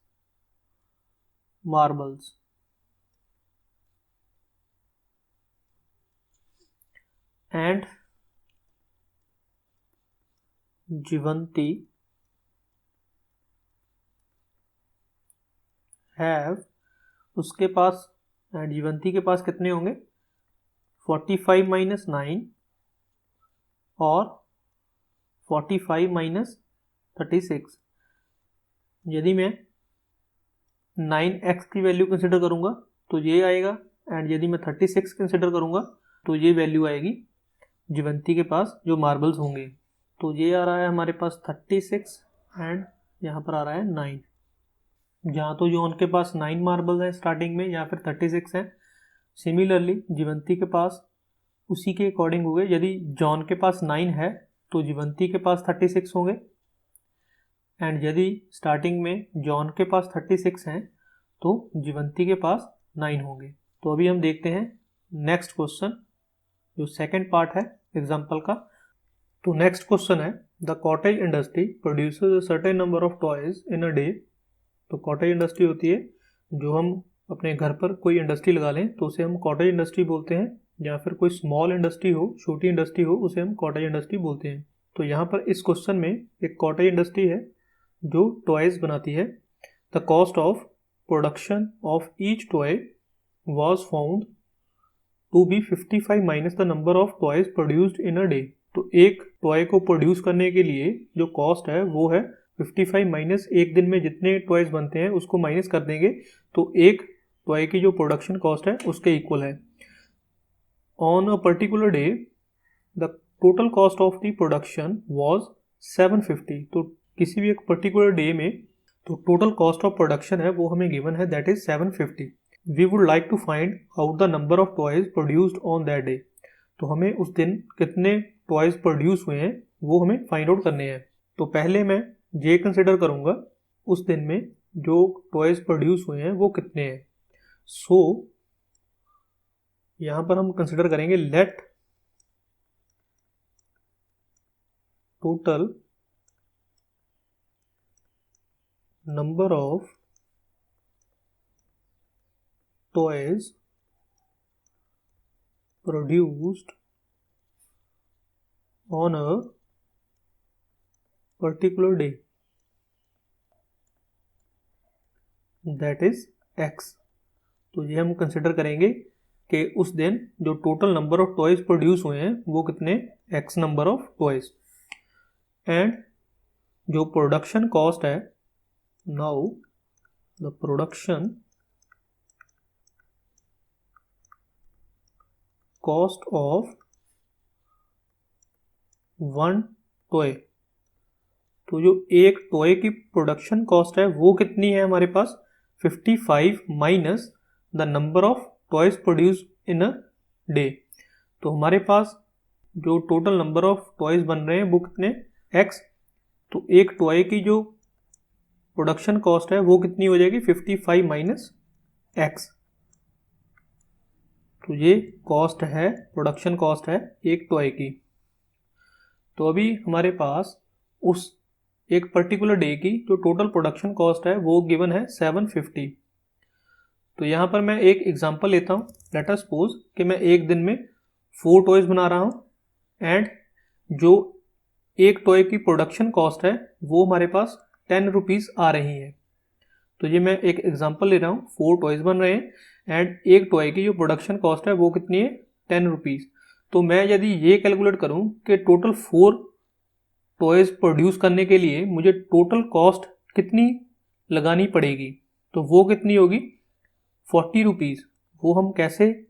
marbles and Jivanti have, उसके पास एंड जीवंती के पास कितने होंगे 45 माइनस 9 और 45 माइनस 36। यदि मैं 9x की वैल्यू कंसिडर करूंगा तो ये आएगा एंड यदि मैं 36 कंसिडर करूंगा तो ये वैल्यू आएगी जीवंती के पास जो मार्बल्स होंगे। तो ये आ रहा है हमारे पास 36 एंड यहाँ पर आ रहा है 9। जहाँ तो जॉन के पास 9 मार्बल्स हैं स्टार्टिंग में या फिर 36 हैं। सिमिलरली जीवंती के पास उसी के अकॉर्डिंग होंगे। यदि जॉन के पास 9 है तो जीवंती के पास 36 होंगे एंड यदि स्टार्टिंग में जॉन के पास 36 हैं तो जीवंती के पास 9 होंगे। तो अभी हम देखते हैं नेक्स्ट क्वेश्चन जो सेकंड पार्ट है एग्जाम्पल का। तो नेक्स्ट क्वेश्चन है the cottage industry produces a certain number of toys in a day. तो कॉटेज इंडस्ट्री होती है जो हम अपने घर पर कोई इंडस्ट्री लगा लें तो उसे हम कॉटेज इंडस्ट्री बोलते हैं, या फिर कोई स्मॉल इंडस्ट्री हो छोटी इंडस्ट्री हो उसे हम कॉटेज इंडस्ट्री बोलते हैं। तो यहाँ पर इस क्वेश्चन में एक कॉटेज इंडस्ट्री है जो टॉयज बनाती है। The cost of production of each toy was found to be 55 minus the number of toys produced in a day. तो एक टॉय को प्रोड्यूस करने के लिए जो कॉस्ट है वो है 55 माइनस एक दिन में जितने टॉयज बनते हैं उसको माइनस कर देंगे तो एक टॉय की जो प्रोडक्शन कॉस्ट है उसके इक्वल है। On a particular day the total cost of the production was 750। तो किसी भी एक पर्टिकुलर डे में तो टोटल कॉस्ट ऑफ प्रोडक्शन है वो हमें गिवन है that is 750। We would like to find out the number of toys produced on that day. तो हमें उस दिन कितने टॉयज प्रोड्यूस हुए हैं वो हमें फाइंड आउट करने हैं। तो पहले मैं ये कंसिडर करूंगा उस दिन में जो टॉयज प्रोड्यूस हुए हैं वो कितने हैं। सो यहाँ पर हम कंसिडर करेंगे let total number of toys produced on a particular day, that is x. तो ये हम कंसिडर करेंगे कि उस दिन जो total number of toys produce हुए हैं वो कितने, x number of toys. And जो प्रोडक्शन कॉस्ट है, now the production cost of one toy, तो जो एक टॉय की प्रोडक्शन कॉस्ट है वो कितनी है हमारे पास, 55 minus the number of toys produce in a day. तो हमारे पास जो टोटल नंबर ऑफ टॉयज बन रहे हैं वो कितने, एक्स। तो एक टॉय की जो प्रोडक्शन कॉस्ट है वो कितनी हो जाएगी, 55 माइनस एक्स। तो ये कॉस्ट है, प्रोडक्शन कॉस्ट है एक टॉय की। तो अभी हमारे पास उस एक पर्टिकुलर डे की जो टोटल प्रोडक्शन कॉस्ट है वो गिवन है 750। तो यहाँ पर मैं एक एग्जांपल लेता हूँ। लेट अस सपोज कि मैं एक दिन में 4 टॉयज बना रहा हूँ एंड जो एक टॉय की प्रोडक्शन कॉस्ट है वो हमारे पास 10 रुपीज़ आ रही है। तो ये मैं एक एग्जांपल ले रहा हूँ, 4 टॉयज बन रहे हैं एंड एक टॉय की जो प्रोडक्शन कॉस्ट है वो कितनी है, 10 रुपीज़। तो मैं यदि ये कैलकुलेट करूँ कि टोटल 4 टॉयज प्रोड्यूस करने के लिए मुझे टोटल कॉस्ट कितनी लगानी पड़ेगी, तो वो कितनी होगी, 40 रुपीज़। वो हम कैसे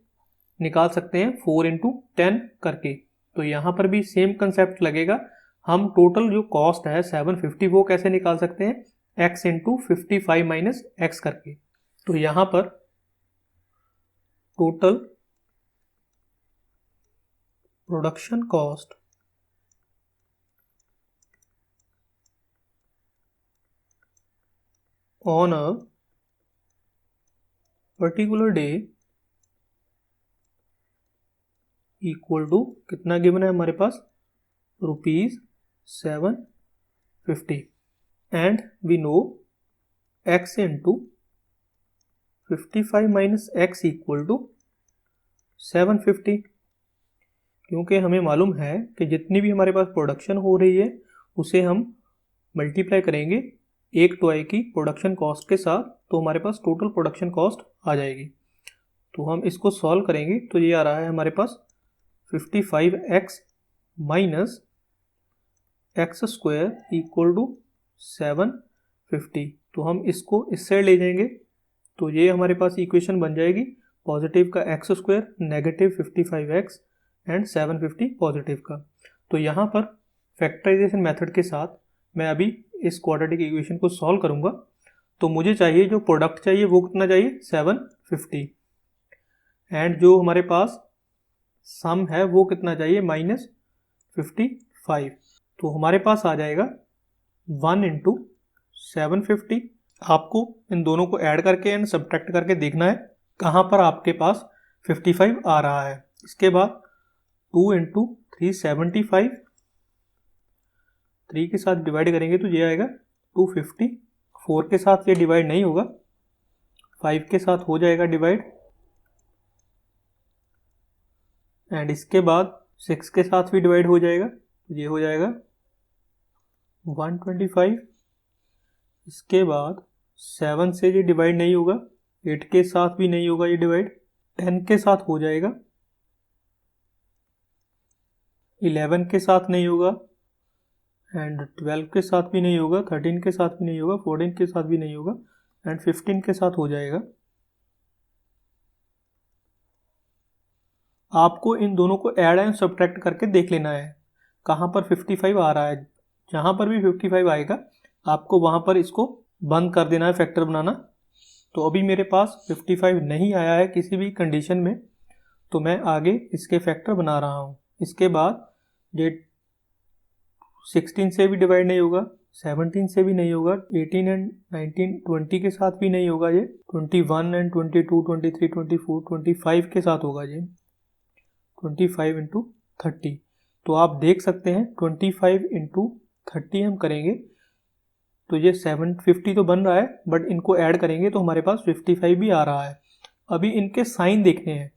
निकाल सकते हैं, 4 इंटू 10 करके। तो यहाँ पर भी सेम कंसेप्ट लगेगा। हम टोटल जो कॉस्ट है 750 वो कैसे निकाल सकते हैं, x इंटू 55 माइनस एक्स करके। तो यहाँ पर total production cost on a particular day equal to कितना गिवन है हमारे पास, ₹750 and we know x into 55 minus x equal to 750। क्योंकि हमें मालूम है कि जितनी भी हमारे पास प्रोडक्शन हो रही है उसे हम मल्टीप्लाई करेंगे एक टॉय की प्रोडक्शन कॉस्ट के साथ, तो हमारे पास टोटल प्रोडक्शन कॉस्ट आ जाएगी। तो हम इसको सॉल्व करेंगे तो ये आ रहा है हमारे पास 55x minus x square equal to 750। तो हम इसको इस साइड ले जाएंगे तो ये हमारे पास इक्वेशन बन जाएगी, पॉजिटिव का x square negative 55x and 750 positive का। तो यहाँ पर फैक्टराइजेशन मेथड के साथ मैं अभी इस क्वाड्रेटिक इक्वेशन को सॉल्व करूँगा। तो मुझे चाहिए जो प्रोडक्ट चाहिए वो कितना चाहिए, 750 एंड जो हमारे पास सम है वो कितना चाहिए, -55। तो हमारे पास आ जाएगा 1 इंटू 750। आपको इन दोनों को ऐड करके एंड सब्ट्रैक्ट करके देखना है कहाँ पर आपके पास 55 आ रहा है। इसके बाद 2 इंटू 375, 3 के साथ डिवाइड करेंगे तो ये आएगा 250। 4 के साथ ये डिवाइड नहीं होगा, 5 के साथ हो जाएगा डिवाइड एंड इसके बाद 6 के साथ भी डिवाइड हो जाएगा, ये हो जाएगा 125। इसके बाद 7 से ये डिवाइड नहीं होगा, 8 के साथ भी नहीं होगा ये डिवाइड, 10 के साथ हो जाएगा, 11 के साथ नहीं होगा एंड 12 के साथ भी नहीं होगा, 13 के साथ भी नहीं होगा, 14 के साथ भी नहीं होगा एंड 15 के साथ हो जाएगा। आपको इन दोनों को ऐड एंड सब्ट्रैक्ट करके देख लेना है कहाँ पर 55 आ रहा है। जहाँ पर भी 55 आएगा आपको वहाँ पर इसको बंद कर देना है फैक्टर बनाना। तो अभी मेरे पास 55 नहीं आया है किसी भी कंडीशन में, तो मैं आगे इसके फैक्टर बना रहा हूँ। इसके बाद ये 16 से भी डिवाइड नहीं होगा, 17 से भी नहीं होगा, 18 एंड 19 20 के साथ भी नहीं होगा, ये 21 एंड 22 23 24 25 के साथ होगा, ये 25 इंटू 30। तो आप देख सकते हैं 25 इंटू 30 हम करेंगे तो ये 750 तो बन रहा है, बट इनको ऐड करेंगे तो हमारे पास 55 भी आ रहा है। अभी इनके साइन देखने हैं।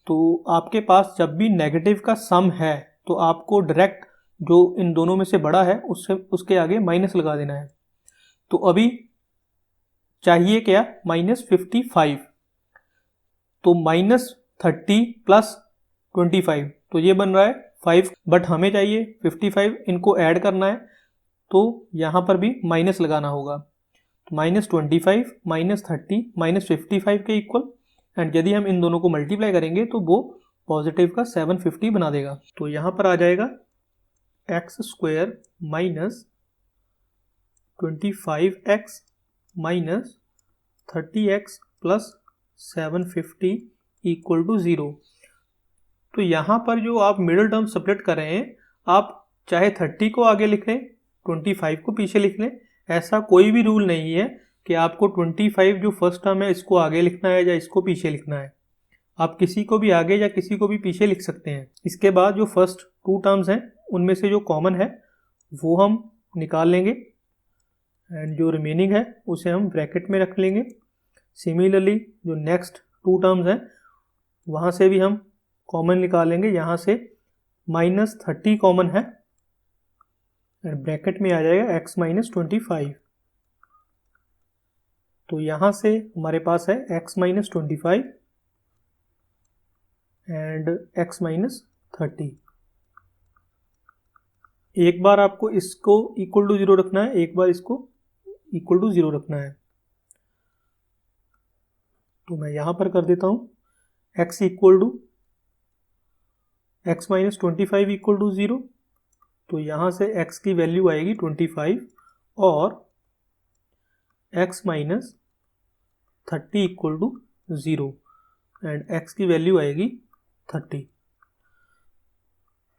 तो आपके पास जब भी नेगेटिव का सम है तो आपको डायरेक्ट जो इन दोनों में से बड़ा है उसके आगे माइनस लगा देना है। तो अभी चाहिए क्या, -55, तो -30 + 25, तो ये बन रहा है 5, बट हमें चाहिए 55, इनको ऐड करना है तो यहाँ पर भी माइनस लगाना होगा। तो -25, -30, -55 के इक्वल, एंड यदि हम इन दोनों को मल्टीप्लाई करेंगे तो वो पॉजिटिव का 750 बना देगा। तो यहाँ पर आ जाएगा x² - 25x - 30x + 750 = 0। तो यहाँ पर जो आप मिडिल टर्म सेपरेट कर रहे हैं, आप चाहे 30 को आगे लिख लें, 25 को पीछे लिख लें, ऐसा कोई भी रूल नहीं है कि आपको 25 जो फर्स्ट टर्म है इसको आगे लिखना है या इसको पीछे लिखना है। आप किसी को भी आगे या किसी को भी पीछे लिख सकते हैं। इसके बाद जो फर्स्ट 2 टर्म्स हैं उनमें से जो कॉमन है वो हम निकाल लेंगे, एंड जो रिमेनिंग है उसे हम ब्रैकेट में रख लेंगे। सिमिलरली जो नेक्स्ट 2 टर्म्स हैं वहाँ से भी हम कॉमन निकालेंगे। यहाँ से -30 कॉमन है, एंड ब्रैकेट में आ जाएगा x - 25। तो यहाँ से हमारे पास है x - 25 एंड x - 30। एक बार आपको इसको इक्वल टू 0 रखना है, एक बार इसको इक्वल टू 0 रखना है। तो मैं यहाँ पर कर देता हूँ x - 25 = 0। तो यहाँ से x की वैल्यू आएगी 25 और x - 30 = 0, एंड x की वैल्यू आएगी 30।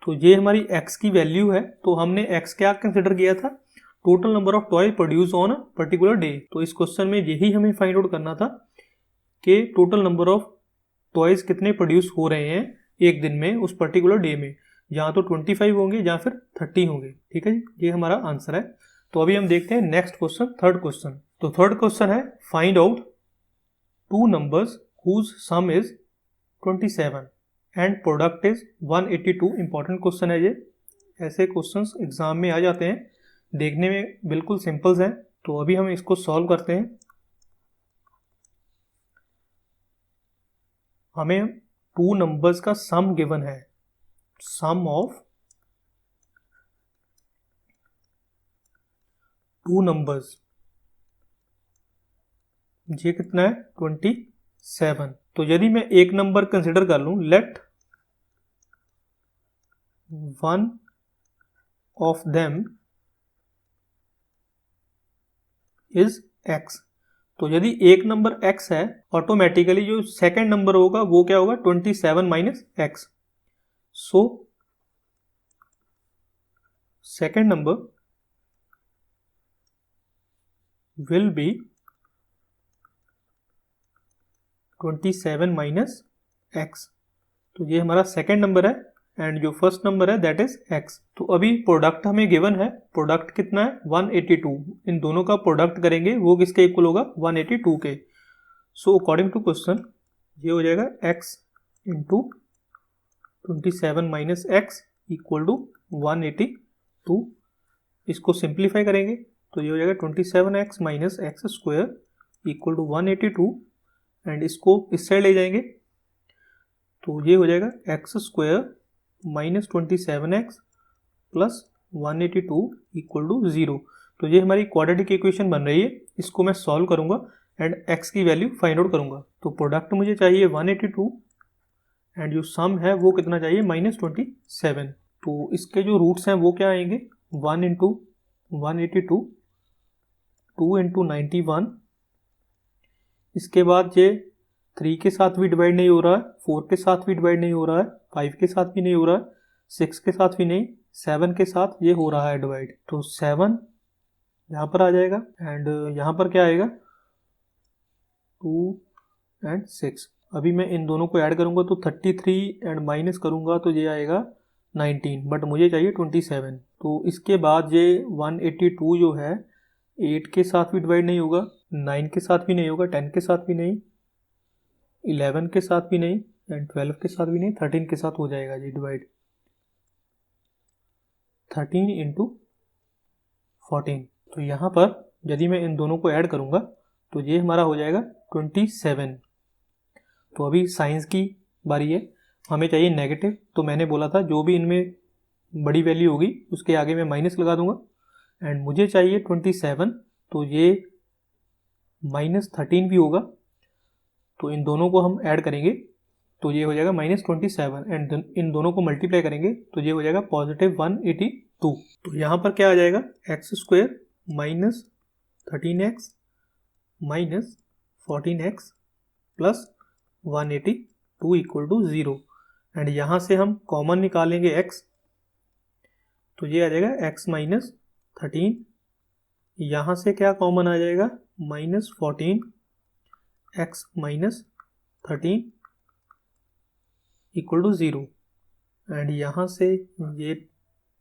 तो ये हमारी x की वैल्यू है। तो हमने x क्या कंसिडर किया था, total number of toy produce on a particular day. तो इस क्वेश्चन में यही हमें फाइंड आउट करना था कि टोटल नंबर ऑफ टॉयज कितने प्रोड्यूस हो रहे हैं एक दिन में उस पर्टिकुलर डे में, या तो 25 होंगे या फिर 30 होंगे। ठीक है जी, ये हमारा आंसर है। तो अभी हम देखते हैं नेक्स्ट क्वेश्चन, थर्ड क्वेश्चन। तो थर्ड क्वेश्चन है find out 2 numbers whose sum is 27 and product is 182। Important question है ये, ऐसे क्वेश्चंस एग्जाम में आ जाते हैं, देखने में बिल्कुल सिंपल्स हैं। तो अभी हम इसको सॉल्व करते हैं। हमें 2 नंबर्स का सम गिवन है, सम ऑफ 2 नंबर्स, ये कितना है 27। तो यदि मैं एक नंबर कंसिडर कर लूं, let one of them is x। तो यदि एक नंबर x है, ऑटोमेटिकली जो सेकंड नंबर होगा वो क्या होगा, 27 - x। So second number will be 27 - x। तो ये हमारा सेकंड नंबर है, एंड जो फर्स्ट नंबर है दैट इज x। तो अभी प्रोडक्ट हमें गिवन है, प्रोडक्ट कितना है 182। इन दोनों का प्रोडक्ट करेंगे वो किसके इक्वल होगा, 182 के। सो अकॉर्डिंग टू क्वेश्चन ये हो जाएगा x × 27 - x = 182। इसको सिंप्लीफाई करेंगे तो ये हो जाएगा 27x - x² = 182, एंड इसको इस साइड ले जाएंगे तो ये हो जाएगा x² - 27x + 182 = 0। तो ये हमारी क्वाड्रेटिक इक्वेशन बन रही है। इसको मैं सॉल्व करूंगा एंड x की वैल्यू फाइंड आउट करूंगा। तो प्रोडक्ट मुझे चाहिए 182, एंड जो सम है वो कितना चाहिए, -27। तो इसके जो रूट्स हैं वो क्या आएंगे, 1 × 182, 2 × 91। इसके बाद ये 3 के साथ भी डिवाइड नहीं हो रहा है, 4 के साथ भी डिवाइड नहीं हो रहा है, 5 के साथ भी नहीं हो रहा है, 6 के साथ भी नहीं, 7 के साथ ये हो रहा है डिवाइड। तो 7 यहाँ पर आ जाएगा, एंड यहाँ पर क्या आएगा 2 एंड 6। अभी मैं इन दोनों को ऐड करूँगा तो 33 एंड माइनस करूँगा तो ये आएगा 19, बट मुझे चाहिए 27। तो इसके बाद ये 182 जो है 8 के साथ भी डिवाइड नहीं होगा, 9 के साथ भी नहीं होगा, 10 के साथ भी नहीं, 11 के साथ भी नहीं, एंड 12 के साथ भी नहीं, 13 के साथ हो जाएगा जी डिवाइड। 13 इंटू 14। तो यहाँ पर यदि मैं इन दोनों को ऐड करूँगा तो ये हमारा हो जाएगा 27। तो अभी साइंस की बारी है, हमें चाहिए नेगेटिव। तो मैंने बोला था जो भी इनमें बड़ी वैल्यू होगी उसके आगे मैं माइनस लगा दूंगा। एंड मुझे चाहिए 27, तो ये -13 भी होगा। तो इन दोनों को हम ऐड करेंगे तो ये हो जाएगा -27, एंड इन दोनों को मल्टीप्लाई करेंगे तो ये हो जाएगा +182। तो यहाँ पर क्या आ जाएगा, x² -13x -14x plus 182 equal to 0। And यहाँ से हम कॉमन निकालेंगे x, तो ये आ जाएगा x -13। यहाँ से क्या कॉमन आ जाएगा, -14 x -13 इक्वल टू 0। एंड यहाँ से ये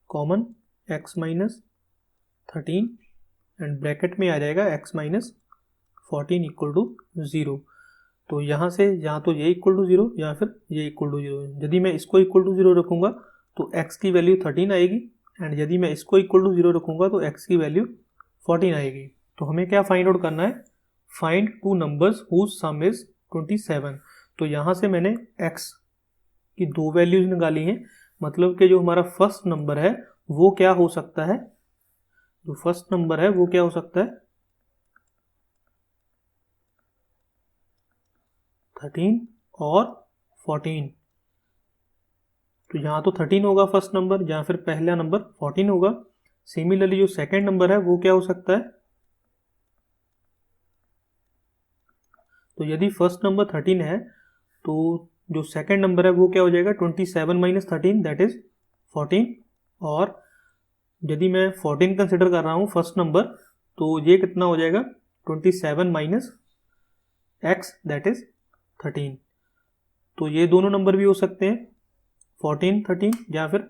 कॉमन x -13 एंड ब्रैकेट में आ जाएगा x -14 इक्वल टू 0। तो यहाँ से यहाँ तो ये इक्वल टू 0 या फिर ये इक्वल टू 0। यदि मैं इसको इक्वल टू 0 रखूँगा तो x की वैल्यू 13 आएगी, एंड यदि मैं इसको इक्वल टू 0 रखूँगा तो x की वैल्यू 14 आएगी। तो हमें क्या फाइंड आउट करना है, find two numbers whose sum is 27। तो यहाँ से मैंने x की दो वैल्यूज निकाली हैं, मतलब कि जो हमारा फर्स्ट नंबर है वो क्या हो सकता है, जो फर्स्ट नंबर है वो क्या हो सकता है 13 और 14। तो यहाँ तो 13 होगा फर्स्ट नंबर, या फिर पहला नंबर 14 होगा। सिमिलरली जो सेकंड नंबर है वो क्या हो सकता है, तो यदि फर्स्ट नंबर 13 है तो जो सेकंड नंबर है वो क्या हो जाएगा 27 - 13 दैट इज 14। और यदि मैं 14 कंसिडर कर रहा हूँ फर्स्ट नंबर, तो ये कितना हो जाएगा 27 - x दैट इज 13। तो ये दोनों नंबर भी हो सकते हैं 14 13 या फिर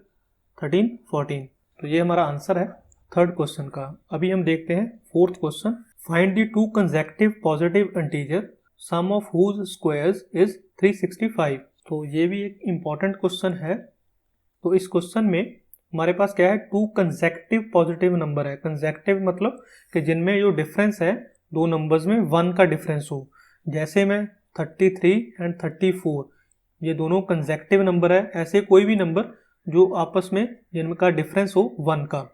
13 14। तो ये हमारा आंसर है थर्ड क्वेश्चन का। अभी हम देखते हैं fourth question, find the two consecutive positive integer sum of whose squares is 365। तो ये भी एक इम्पॉर्टेंट क्वेश्चन है। तो इस क्वेश्चन में हमारे पास क्या है, टू कंसेक्टिव पॉजिटिव नंबर है। कंसेक्टिव मतलब कि जिनमें जो डिफरेंस है दो नंबर्स में 1 का डिफरेंस हो। जैसे मैं 33 एंड 34 ये दोनों कंसेक्टिव नंबर है। ऐसे कोई भी नंबर जो आपस में जिनका डिफरेंस हो 1 का,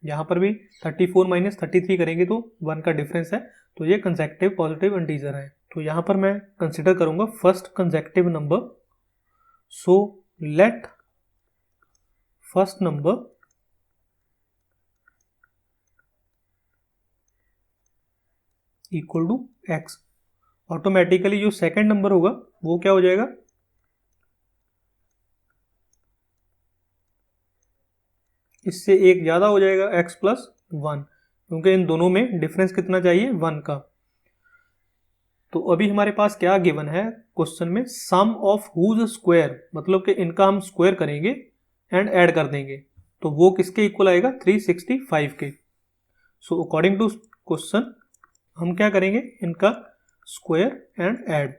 यहाँ पर भी 34 - 33 करेंगे तो 1 का डिफरेंस है, तो ये कंसेक्टिव पॉजिटिव इंटीजर है। तो यहाँ पर मैं कंसिडर करूंगा first consecutive number. So let first number equal to x। Automatically जो सेकंड नंबर होगा वो क्या हो जाएगा, इससे एक ज्यादा हो जाएगा x + 1, क्योंकि इन दोनों में डिफरेंस कितना चाहिए 1 का। तो अभी हमारे पास क्या गिवन है क्वेश्चन में, सम ऑफ हुज स्क्वायर, मतलब कि इनका हम स्क्वायर करेंगे एंड ऐड कर देंगे, तो वो किसके इक्वल आएगा 365 के। सो अकॉर्डिंग टू क्वेश्चन हम क्या करेंगे, इनका square and add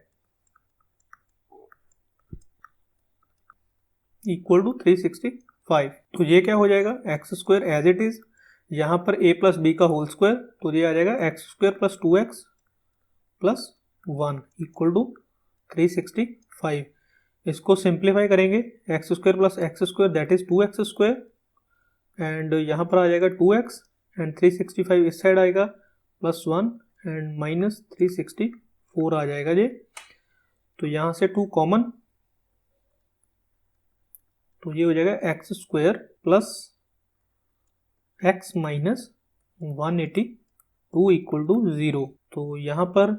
equal to 365। तो ये क्या हो जाएगा x² एज इट इज, यहाँ पर a + b का होल स्क्वायर, तो ये आ जाएगा x² + 2x + 1 इक्वल टू 365। इसको सिंप्लीफाई करेंगे, x² + x² that is 2x², and यहाँ पर आ जाएगा 2x एंड 365 इस साइड आएगा +1 एंड -364 आ जाएगा ये। तो यहाँ से 2 कॉमन, तो ये हो जाएगा x² + x - 182 इक्वल टू 0। तो यहाँ पर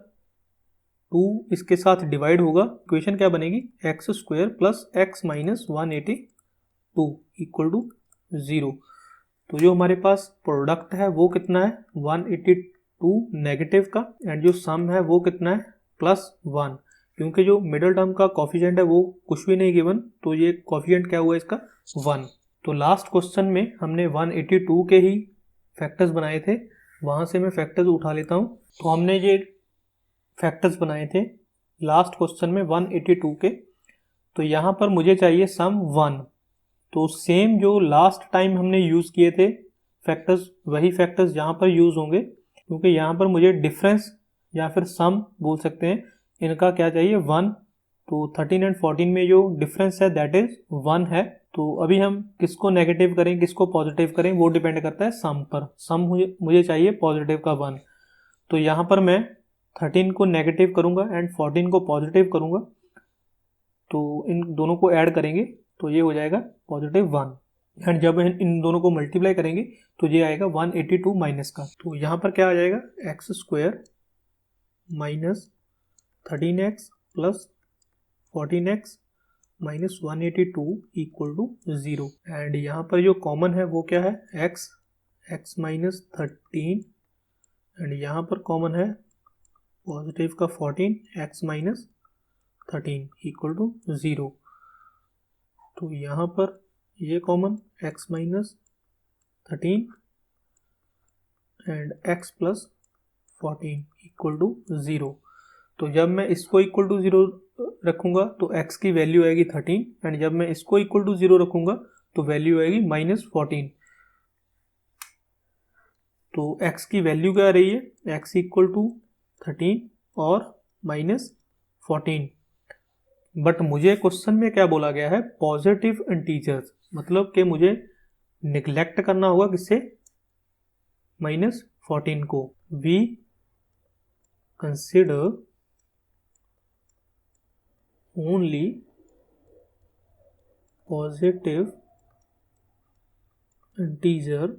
2 इसके साथ डिवाइड होगा, इक्वेशन क्या बनेगी x² + x - 182 इक्वल टू 0। तो जो हमारे पास प्रोडक्ट है वो कितना है 182 नेगेटिव का, एंड जो सम है वो कितना है +1, क्योंकि जो मिडिल टर्म का कॉफिशिएंट है वो कुछ भी नहीं गिवन, तो ये कॉफिशिएंट क्या हुआ इसका 1। तो लास्ट क्वेश्चन में हमने 182 के ही फैक्टर्स बनाए थे, वहाँ से मैं फैक्टर्स उठा लेता हूँ। तो हमने ये फैक्टर्स बनाए थे लास्ट क्वेश्चन में 182 के, तो यहाँ पर मुझे चाहिए सम 1। तो सेम जो लास्ट टाइम हमने यूज़ किए थे फैक्टर्स, वही फैक्टर्स यहाँ पर यूज़ होंगे, क्योंकि यहाँ पर मुझे डिफरेंस या फिर सम बोल सकते हैं, इनका क्या चाहिए 1। तो 13 एंड 14 में जो डिफरेंस है दैट इज 1 है। तो अभी हम किसको नेगेटिव करें किसको पॉजिटिव करें वो डिपेंड करता है सम पर। सम मुझे चाहिए पॉजिटिव का 1। तो यहाँ पर मैं 13 को नेगेटिव करूँगा एंड 14 को पॉजिटिव करूँगा, तो इन दोनों को ऐड करेंगे तो ये हो जाएगा +1। एंड जब इन दोनों को मल्टीप्लाई करेंगे तो ये आएगा 182 माइनस का। तो यहाँ पर क्या आ जाएगा x² minus 13x plus 14x minus 182 equal to 0। And यहाँ पर जो कॉमन है वो क्या है x माइनस 13, एंड यहाँ पर कॉमन है पॉजिटिव का 14 x माइनस 13 इक्वल टू 0। तो यहाँ पर ये common x minus 13 and x plus 14 equal to 0। तो जब मैं इसको इक्वल टू 0 रखूँगा तो x की वैल्यू आएगी 13, एंड जब मैं इसको इक्वल टू 0 रखूँगा तो वैल्यू आएगी -14। तो x की वैल्यू क्या आ रही है x इक्वल टू 13 और -14। बट मुझे क्वेश्चन में क्या बोला गया है पॉजिटिव इंटीजर्स, मतलब कि मुझे निगलेक्ट करना होगा किससे -14 को। We consider only positive integer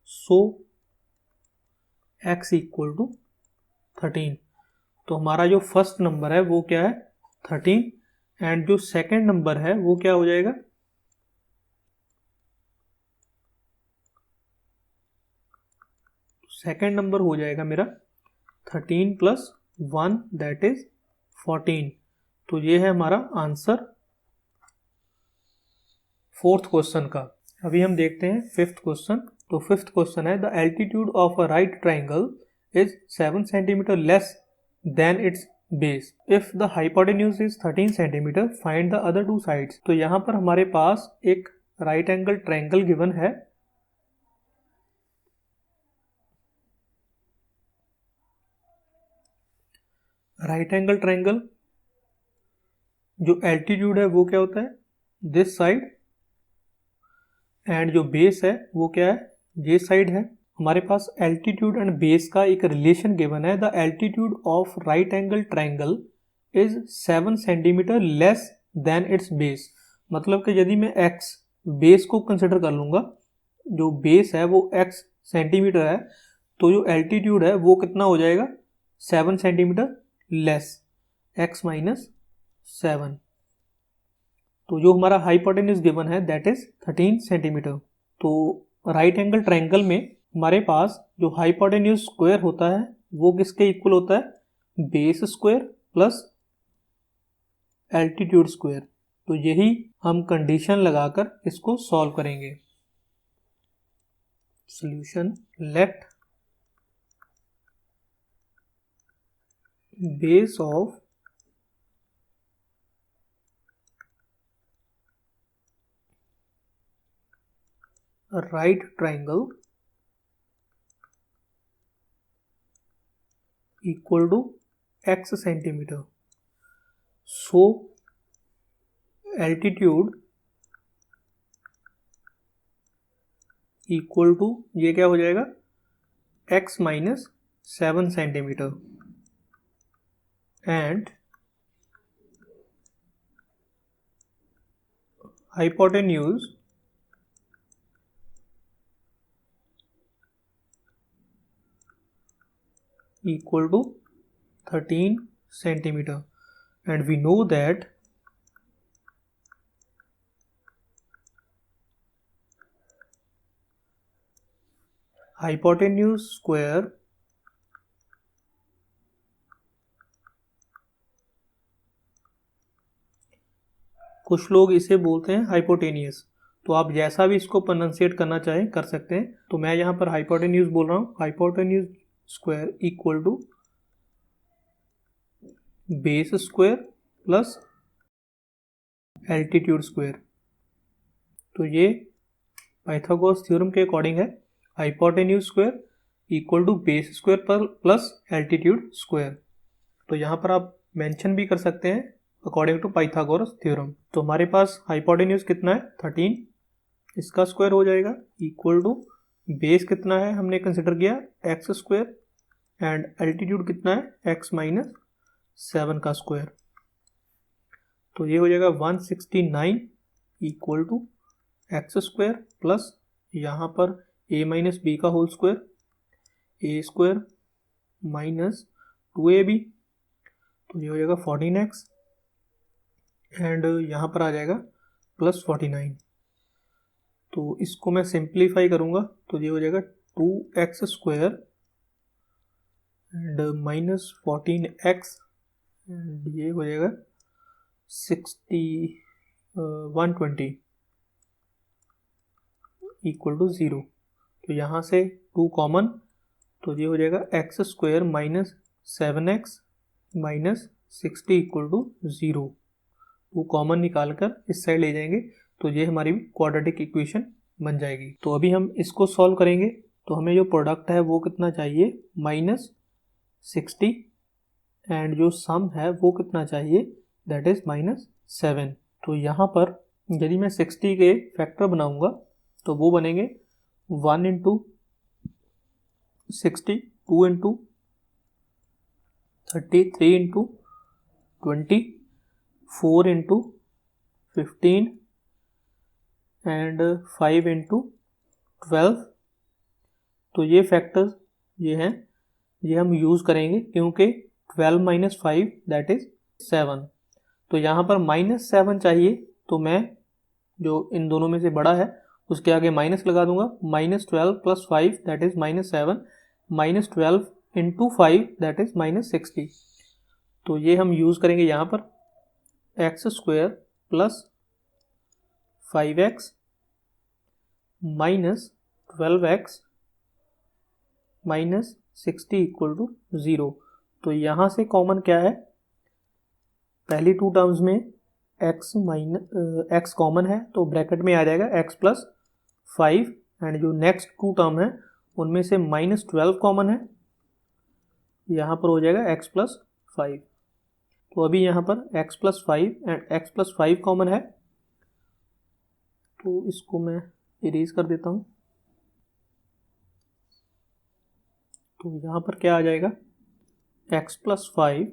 so x equal to 13। तो हमारा जो फर्स्ट नंबर है वो क्या है 13, एंड जो सेकंड नंबर है वो क्या हो जाएगा सेकंड नंबर हो जाएगा मेरा 13 प्लस 1 दैट इज 14। तो ये है हमारा आंसर फोर्थ क्वेश्चन का। अभी हम देखते हैं फिफ्थ क्वेश्चन। तो फिफ्थ क्वेश्चन है the altitude of a right triangle is 7 centimeter less than its base. If the hypotenuse is 13 centimeter, find the other two sides. तो यहाँ पर हमारे पास एक राइट एंगल ट्रायंगल गिवन है। राइट एंगल ट्रायंगल जो altitude है वो क्या होता है दिस साइड, एंड जो बेस है वो क्या है ये साइड है। हमारे पास एल्टीट्यूड एंड बेस का एक रिलेशन गिवन है the altitude of right angle triangle is 7 centimetre less than it's base. मतलब कि यदि मैं x बेस को कंसिडर कर लूँगा, जो बेस है वो x सेंटीमीटर है, तो जो एल्टीट्यूड है वो कितना हो जाएगा 7 सेंटीमीटर लेस x माइनस 7। तो जो हमारा हाइपोटेन्यूज गिवन है दैट इज 13 सेंटीमीटर। तो राइट एंगल ट्रायंगल में हमारे पास जो हाइपोटेन्यूज स्क्वायर होता है वो किसके इक्वल होता है base square plus altitude square. तो यही हम कंडीशन लगाकर इसको सॉल्व करेंगे। Solution let base of a right triangle equal to x centimeter, so altitude equal to ये क्या हो जाएगा x minus 7 centimetre, and hypotenuse equal to 13 centimeter, and we know that hypotenuse square कुछ लोग इसे बोलते हैं हाइपोटेनियस, तो आप जैसा भी इसको प्रोनाउंसिएट करना चाहें कर सकते हैं। तो मैं यहाँ पर हाइपोटेन्यूज बोल रहा हूँ। Hypotenuse square equal to base square plus altitude square. तो ये पाइथागोरस थ्योरम के अकॉर्डिंग है, hypotenuse square equal to base square पर प्लस एल्टीट्यूड स्क्वायर। तो यहाँ पर आप मेंशन भी कर सकते हैं अकॉर्डिंग टू पाइथागोरस थ्योरम। तो हमारे पास हाइपोटेन्यूज कितना है 13, इसका स्क्वायर हो जाएगा इक्वल टू बेस कितना है हमने कंसिडर किया एक्स स्क्वायर एंड एल्टीट्यूड कितना है एक्स माइनस 7 का स्क्वायर। तो ये हो जाएगा 169 equal to x square plus यहाँ पर ए माइनस बी का whole square a square minus 2ab। तो ये हो जाएगा 14x एंड यहाँ पर आ जाएगा प्लस 49। तो इसको मैं सिंप्लीफाई करूँगा तो ये हो जाएगा 2x square and minus 14x and ये हो जाएगा 120 इक्वल टू 0। तो यहाँ से 2 कॉमन, तो ये हो जाएगा x square minus 7x minus 60 equal to 0। 2 common निकाल कर इस साइड ले जाएंगे तो ये हमारी क्वाड्रेटिक इक्वेशन बन जाएगी। तो अभी हम इसको सॉल्व करेंगे तो हमें जो प्रोडक्ट है वो कितना चाहिए माइनस 60 एंड जो सम है वो कितना चाहिए दैट इज माइनस 7। तो यहाँ पर यदि मैं 60 के फैक्टर बनाऊंगा तो वो बनेंगे 1 into 60, 2 into 30, 3 into 20, 4 into 15 and 5 into 12। तो ये फैक्टर्स ये हैं, ये हम यूज़ करेंगे क्योंकि 12 माइनस 5 दैट इज 7। तो यहाँ पर माइनस 7 चाहिए तो मैं जो इन दोनों में से बड़ा है उसके आगे माइनस लगा दूंगा। Minus 12 plus 5 that is minus 7, minus 12 into 5 that is minus 60। तो ये हम यूज़ करेंगे यहाँ पर x square plus 5x minus 12x minus 60 equal to 0। तो यहाँ से कॉमन क्या है, पहली 2 टर्म्स में x कॉमन है तो ब्रैकेट में आ जाएगा x प्लस 5 एंड जो नेक्स्ट 2 टर्म है उनमें से माइनस 12 कॉमन है, यहाँ पर हो जाएगा x प्लस 5। तो अभी यहाँ पर x plus 5 and x plus 5 common है तो इसको मैं इरेज कर देता हूँ। तो यहाँ पर क्या आ जाएगा x प्लस 5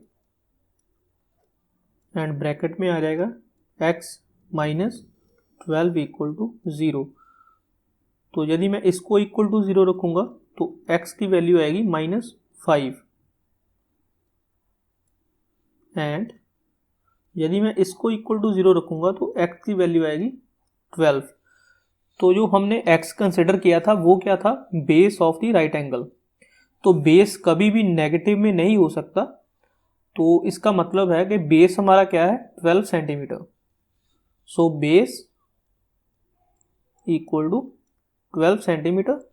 एंड ब्रैकेट में आ जाएगा x माइनस 12 इक्वल टू 0। तो यदि मैं इसको इक्वल टू 0 रखूँगा तो x की वैल्यू आएगी माइनस 5 एंड यदि मैं इसको इक्वल टू 0 रखूँगा तो x की वैल्यू आएगी 12। तो जो हमने x कंसिडर किया था वो क्या था, base of the right angle. तो बेस कभी भी नेगेटिव में नहीं हो सकता, तो इसका मतलब है कि बेस हमारा क्या है 12 centimetre. So base equal to 12 centimetre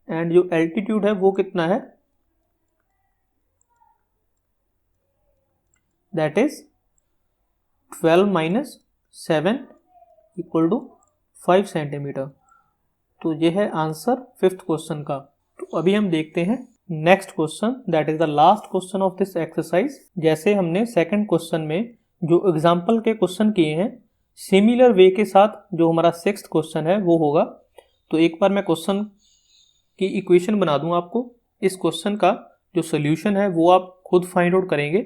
and जो एल्टीट्यूड है वो कितना है that is 12 minus 7 equal to 5 centimetre. तो ये है आंसर 5th क्वेश्चन का। तो अभी हम देखते हैं next question that is the last question of this exercise. जैसे हमने सेकंड क्वेश्चन में जो एग्जांपल के क्वेश्चन किए हैं सिमिलर वे के साथ जो हमारा 6th क्वेश्चन है वो होगा। तो एक बार मैं क्वेश्चन की इक्वेशन बना दूं आपको। इस क्वेश्चन का जो सोल्यूशन है वो आप खुद फाइंड आउट करेंगे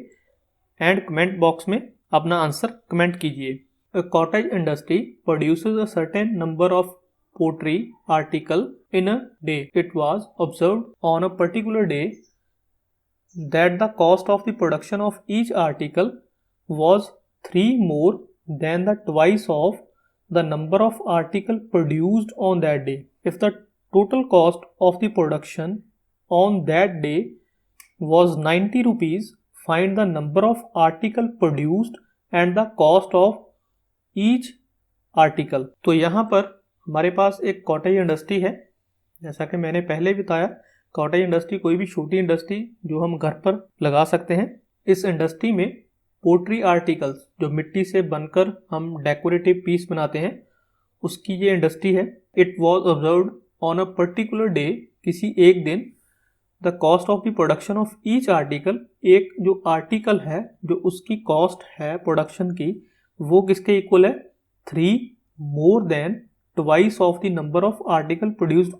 एंड कमेंट बॉक्स में अपना आंसर कमेंट कीजिए। A cottage industry produces a certain number of pottery article in a day. It was observed on a particular day that the cost of the production of each article was 3 more than the twice of the number of article produced on that day. If the total cost of the production on that day was 90 rupees, find the number of article produced and the cost of each article. तो यहाँ पर हमारे पास एक cottage industry है। जैसा कि मैंने पहले बताया कॉटेज इंडस्ट्री कोई भी छोटी इंडस्ट्री जो हम घर पर लगा सकते हैं। इस इंडस्ट्री में पोट्री आर्टिकल्स, जो मिट्टी से बनकर हम डेकोरेटिव पीस बनाते हैं, उसकी ये इंडस्ट्री है। It was observed on a particular day, किसी एक दिन, the cost of the production of each article, एक जो आर्टिकल है जो उसकी कॉस्ट है प्रोडक्शन की, वो किसके इक्वल है? 3 more than twice of the number of article produced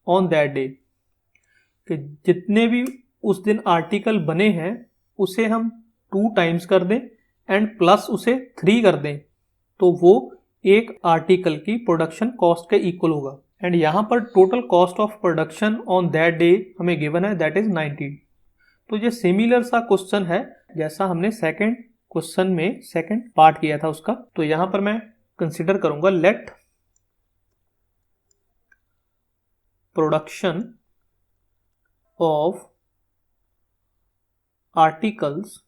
on that day. कि जितने भी उस दिन आर्टिकल बने हैं उसे हम 2 टाइम्स कर दें एंड प्लस उसे 3 कर दें, तो वो एक आर्टिकल की प्रोडक्शन कॉस्ट के इक्वल होगा। एंड यहाँ पर total cost of production on that day हमें गिवन है, दैट इज 90। तो ये सिमिलर सा क्वेश्चन है जैसा हमने सेकंड क्वेश्चन में सेकंड पार्ट किया था उसका। तो यहाँ पर मैं कंसिडर करूंगा, let production of articles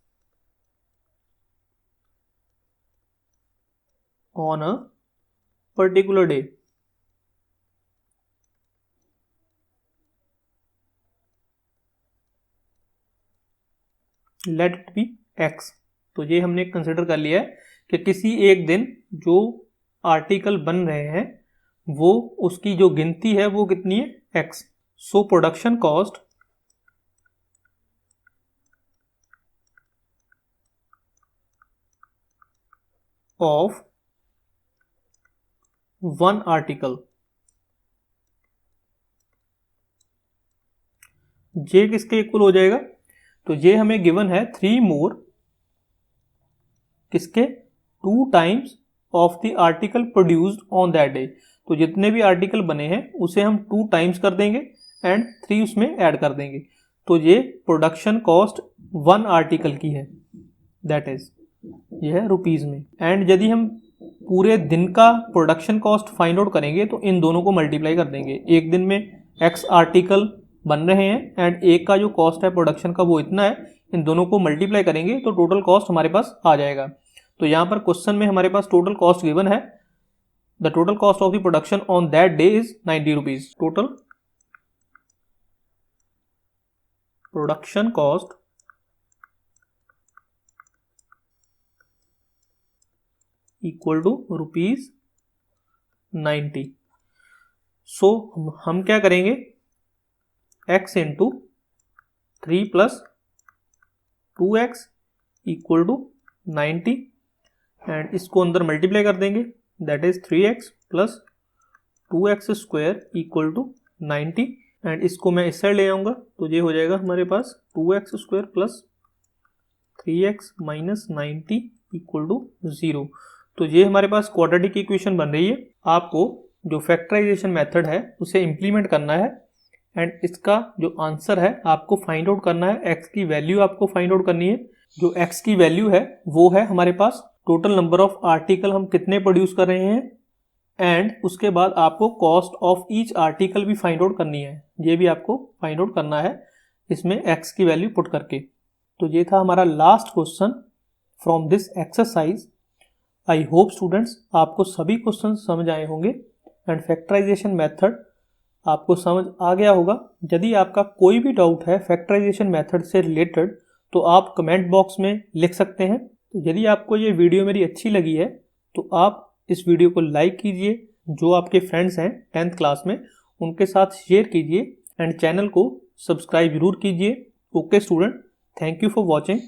on a particular day, let it be x। तो ये हमने कंसिडर कर लिया है कि किसी एक दिन जो आर्टिकल बन रहे हैं वो उसकी जो गिनती है वो कितनी है? x। So production cost of 1 article, जे किसके इक्वल हो जाएगा? तो ये हमें गिवन है 3 मोर, किसके? 2 times of the article produced on that day. तो जितने भी आर्टिकल बने हैं उसे हम 2 टाइम्स कर देंगे एंड 3 उसमें ऐड कर देंगे। तो ये प्रोडक्शन कॉस्ट 1 आर्टिकल की है, दैट इज ये है रुपीज में। एंड यदि हम पूरे दिन का प्रोडक्शन कॉस्ट फाइंड आउट करेंगे तो इन दोनों को मल्टीप्लाई कर देंगे। एक दिन में x आर्टिकल बन रहे हैं एंड एक का जो कॉस्ट है प्रोडक्शन का वो इतना है, इन दोनों को मल्टीप्लाई करेंगे तो टोटल कॉस्ट हमारे पास आ जाएगा। तो यहाँ पर क्वेश्चन में हमारे पास टोटल कॉस्ट गिवन है, the total cost of the production on that day is 90 rupees. Total production cost equal to ₹90। So हम क्या करेंगे? x into 3 plus 2x equal to 90 and इसको अंदर मल्टीप्लाई कर देंगे, that is 3x plus 2x square equal to 90 and इसको मैं इस साइड ले आऊँगा तो ये हो जाएगा हमारे पास 2x square plus 3x minus 90 equal to 0। तो ये हमारे पास क्वाड्रेटिक इक्वेशन बन रही है। आपको जो फैक्टराइजेशन मेथड है उसे इम्प्लीमेंट करना है एंड इसका जो आंसर है आपको फाइंड आउट करना है। x की वैल्यू आपको फाइंड आउट करनी है। जो x की वैल्यू है वो है हमारे पास टोटल नंबर ऑफ आर्टिकल हम कितने प्रोड्यूस कर रहे हैं एंड उसके बाद आपको कॉस्ट ऑफ ईच आर्टिकल भी फाइंड आउट करनी है। ये भी आपको फाइंड आउट करना है इसमें x की वैल्यू पुट करके। तो ये था हमारा last question from this exercise. I hope students आपको सभी क्वेश्चन समझ आए होंगे एंड फैक्टराइजेशन मेथड आपको समझ आ गया होगा। यदि आपका कोई भी डाउट है फैक्टराइजेशन मेथड से रिलेटेड तो आप कमेंट बॉक्स में लिख सकते हैं। तो यदि आपको ये वीडियो मेरी अच्छी लगी है तो आप इस वीडियो को लाइक कीजिए, जो आपके फ्रेंड्स हैं 10th क्लास में उनके साथ शेयर कीजिए एंड चैनल को सब्सक्राइब जरूर कीजिए। Okay student, thank you for watching.